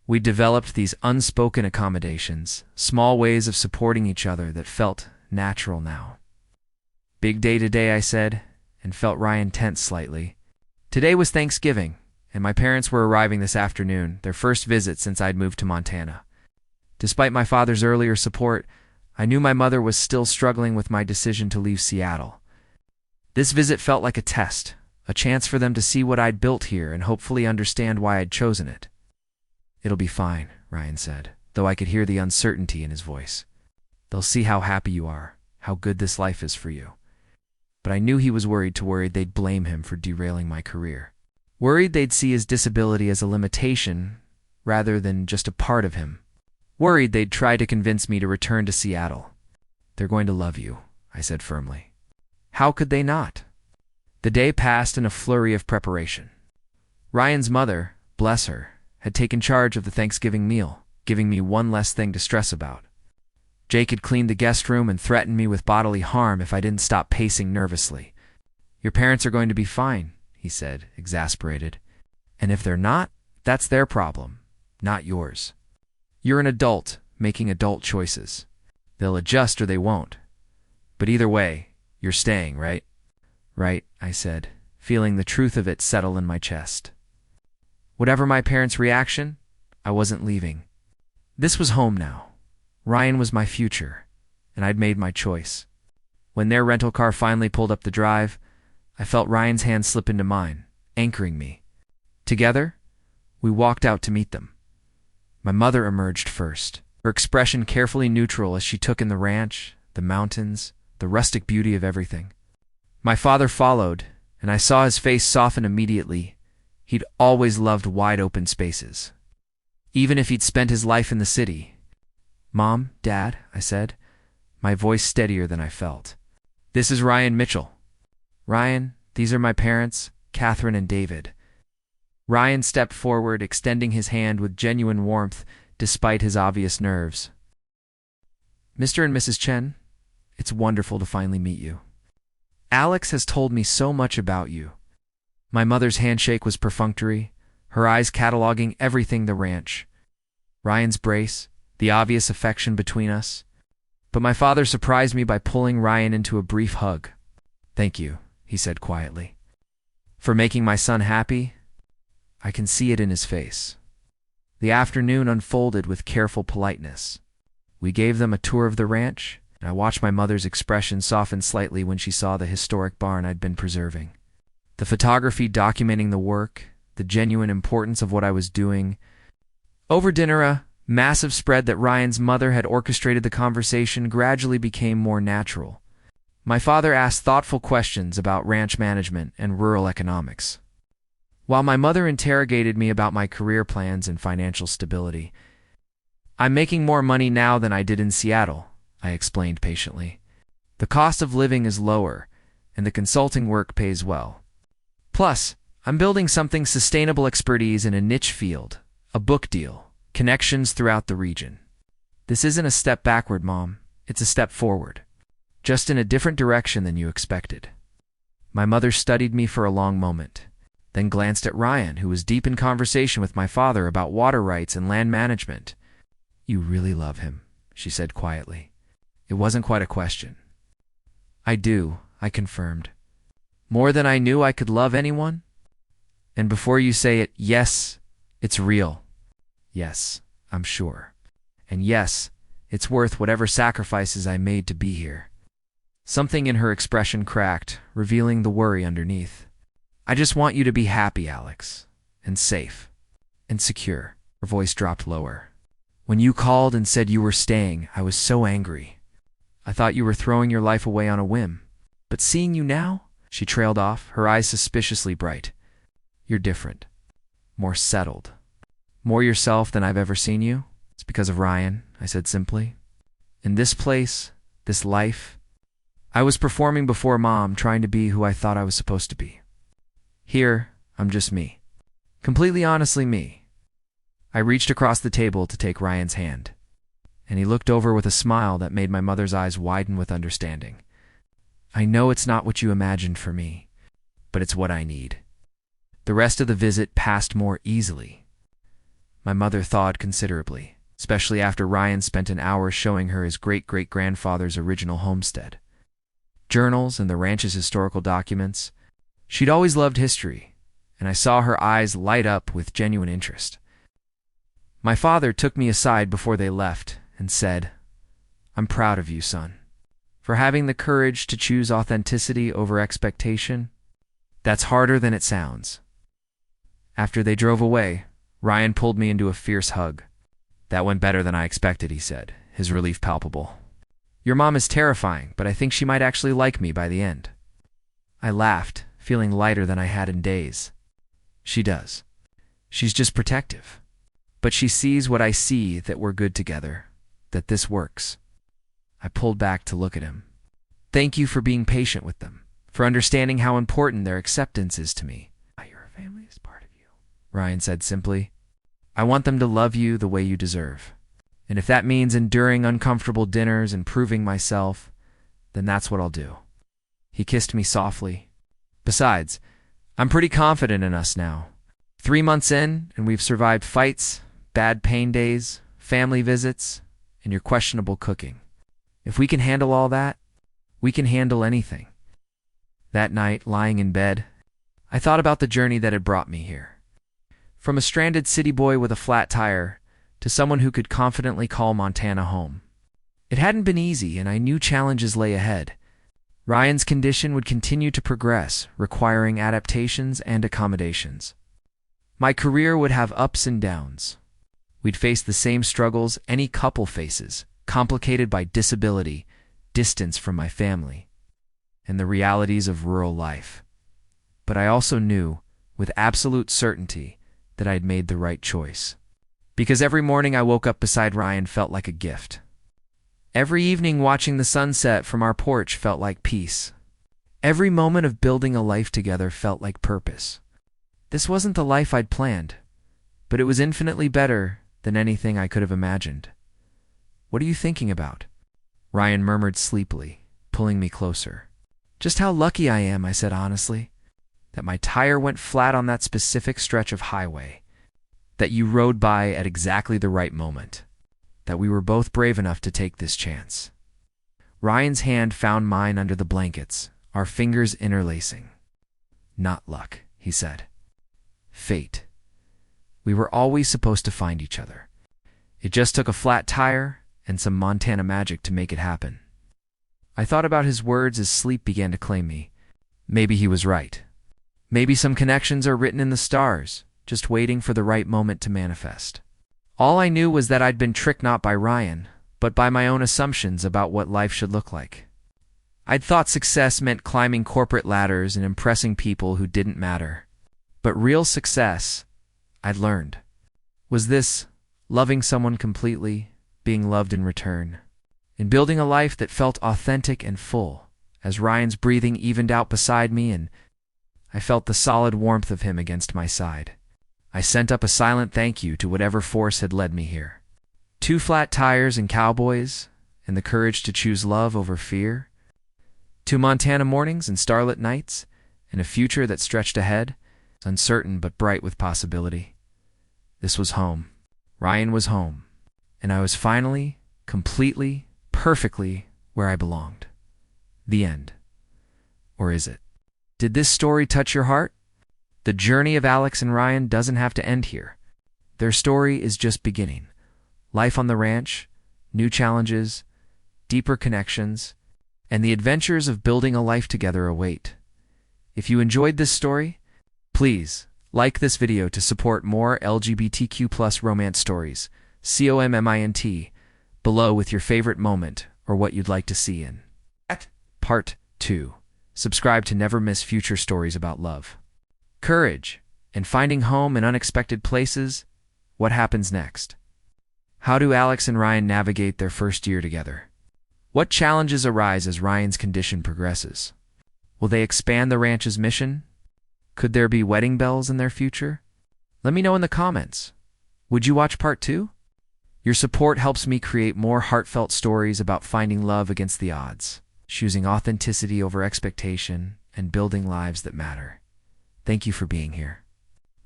We developed these unspoken accommodations, small ways of supporting each other that felt natural now. "Big day today," I said, and felt Ryan tense slightly. Today was Thanksgiving, and my parents were arriving this afternoon, their first visit since I'd moved to Montana. Despite my father's earlier support, I knew my mother was still struggling with my decision to leave Seattle. This visit felt like a test, a chance for them to see what I'd built here and hopefully understand why I'd chosen it. "It'll be fine," Ryan said, though I could hear the uncertainty in his voice. "They'll see how happy you are, how good this life is for you." But I knew he was worried they'd blame him for derailing my career. Worried they'd see his disability as a limitation rather than just a part of him. Worried they'd try to convince me to return to Seattle. "They're going to love you," I said firmly. How could they not? The day passed in a flurry of preparation. Ryan's mother, bless her, had taken charge of the Thanksgiving meal, giving me one less thing to stress about. Jake had cleaned the guest room and threatened me with bodily harm if I didn't stop pacing nervously. "Your parents are going to be fine," he said, exasperated. "And if they're not, that's their problem, not yours. You're an adult, making adult choices. They'll adjust or they won't. But either way, you're staying, right?" "Right," I said, feeling the truth of it settle in my chest. Whatever my parents' reaction, I wasn't leaving. This was home now. Ryan was my future, and I'd made my choice. When their rental car finally pulled up the drive, I felt Ryan's hand slip into mine, anchoring me. Together, we walked out to meet them. My mother emerged first, her expression carefully neutral as she took in the ranch, the mountains, the rustic beauty of everything. My father followed, and I saw his face soften immediately. He'd always loved wide-open spaces, even if he'd spent his life in the city. "Mom, Dad," I said, my voice steadier than I felt. "This is Ryan Mitchell. Ryan, these are my parents, Catherine and David." Ryan stepped forward, extending his hand with genuine warmth despite his obvious nerves. "Mr. and Mrs. Chen, it's wonderful to finally meet you. Alex has told me so much about you." My mother's handshake was perfunctory, her eyes cataloging everything the ranch. Ryan's brace, the obvious affection between us. But my father surprised me by pulling Ryan into a brief hug. "Thank you," he said quietly. "For making my son happy." I can see it in his face. The afternoon unfolded with careful politeness. We gave them a tour of the ranch, and I watched my mother's expression soften slightly when she saw the historic barn I'd been preserving. The photography documenting the work, the genuine importance of what I was doing. Over dinner, a massive spread that Ryan's mother had orchestrated the conversation gradually became more natural. My father asked thoughtful questions about ranch management and rural economics, while my mother interrogated me about my career plans and financial stability. "I'm making more money now than I did in Seattle," I explained patiently. "The cost of living is lower, and the consulting work pays well. Plus, I'm building something sustainable expertise in a niche field, a book deal, connections throughout the region. This isn't a step backward, Mom. It's a step forward, just in a different direction than you expected." My mother studied me for a long moment. then glanced at Ryan, who was deep in conversation with my father about water rights and land management. "You really love him," she said quietly. It wasn't quite a question. "I do," I confirmed. "More than I knew I could love anyone?" "And before you say it, yes, it's real." "Yes, I'm sure. And yes, it's worth whatever sacrifices I made to be here." Something in her expression cracked, revealing the worry underneath. "I just want you to be happy, Alex, and safe, and secure." Her voice dropped lower. "When you called and said you were staying, I was so angry. I thought you were throwing your life away on a whim. But seeing you now," she trailed off, her eyes suspiciously bright. "You're different. More settled. More yourself than I've ever seen you." "It's because of Ryan," I said simply. "In this place, this life, I was performing before Mom, trying to be who I thought I was supposed to be. Here, I'm just me. Completely honestly me." I reached across the table to take Ryan's hand, and he looked over with a smile that made my mother's eyes widen with understanding. "I know it's not what you imagined for me, but it's what I need." The rest of the visit passed more easily. My mother thawed considerably, especially after Ryan spent an hour showing her his great-great-grandfather's original homestead. Journals and the ranch's historical documents. She'd always loved history, and I saw her eyes light up with genuine interest. My father took me aside before they left and said, "I'm proud of you, son, for having the courage to choose authenticity over expectation. That's harder than it sounds." After they drove away, Ryan pulled me into a fierce hug. "That went better than I expected," he said, his relief palpable. "Your mom is terrifying, but I think she might actually like me by the end." I laughed, feeling lighter than I had in days. "She does. She's just protective. But she sees what I see, that we're good together, that this works." I pulled back to look at him. "Thank you for being patient with them, for understanding how important their acceptance is to me." "Your family is part of you," Ryan said simply. "I want them to love you the way you deserve. And if that means enduring uncomfortable dinners and proving myself, then that's what I'll do." He kissed me softly. "Besides, I'm pretty confident in us now. 3 months in, and we've survived fights, bad pain days, family visits, and your questionable cooking. If we can handle all that, we can handle anything." That night, lying in bed, I thought about the journey that had brought me here. From a stranded city boy with a flat tire to someone who could confidently call Montana home. It hadn't been easy, and I knew challenges lay ahead. Ryan's condition would continue to progress, requiring adaptations and accommodations. My career would have ups and downs. We'd face the same struggles any couple faces, complicated by disability, distance from my family, and the realities of rural life. But I also knew, with absolute certainty, that I had made the right choice. Because every morning I woke up beside Ryan felt like a gift. Every evening watching the sunset from our porch felt like peace. Every moment of building a life together felt like purpose. This wasn't the life I'd planned, but it was infinitely better than anything I could have imagined. "What are you thinking about?" Ryan murmured sleepily, pulling me closer. "Just how lucky I am," I said honestly, "that my tire went flat on that specific stretch of highway, that you rode by at exactly the right moment, that we were both brave enough to take this chance." Ryan's hand found mine under the blankets, our fingers interlacing. "Not luck," he said. "Fate. We were always supposed to find each other. It just took a flat tire and some Montana magic to make it happen." I thought about his words as sleep began to claim me. Maybe he was right. Maybe some connections are written in the stars, just waiting for the right moment to manifest. All I knew was that I'd been tricked not by Ryan, but by my own assumptions about what life should look like. I'd thought success meant climbing corporate ladders and impressing people who didn't matter. But real success, I'd learned, was this: loving someone completely, being loved in return, and building a life that felt authentic and full. As Ryan's breathing evened out beside me and I felt the solid warmth of him against my side, I sent up a silent thank you to whatever force had led me here. 2 flat tires and cowboys, and the courage to choose love over fear. 2 Montana mornings and starlit nights, and a future that stretched ahead. uncertain but bright with possibility. This was home. Ryan was home. And I was finally, completely, perfectly where I belonged. The end. Or is it? Did this story touch your heart? The journey of Alex and Ryan doesn't have to end here. Their story is just beginning. Life on the ranch, new challenges, deeper connections, and the adventures of building a life together await. If you enjoyed this story, please like this video to support more LGBTQ+ romance stories. COMMINT below with your favorite moment or what you'd like to see in Part 2. Subscribe to never miss future stories about love, courage, and finding home in unexpected places. What happens next? How do Alex and Ryan navigate their first year together? What challenges arise as Ryan's condition progresses? Will they expand the ranch's mission? Could there be wedding bells in their future? Let me know in the comments. Would you watch Part 2? Your support helps me create more heartfelt stories about finding love against the odds, choosing authenticity over expectation, and building lives that matter. Thank you for being here.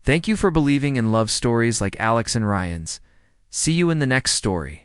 Thank you for believing in love stories like Alex and Ryan's. See you in the next story.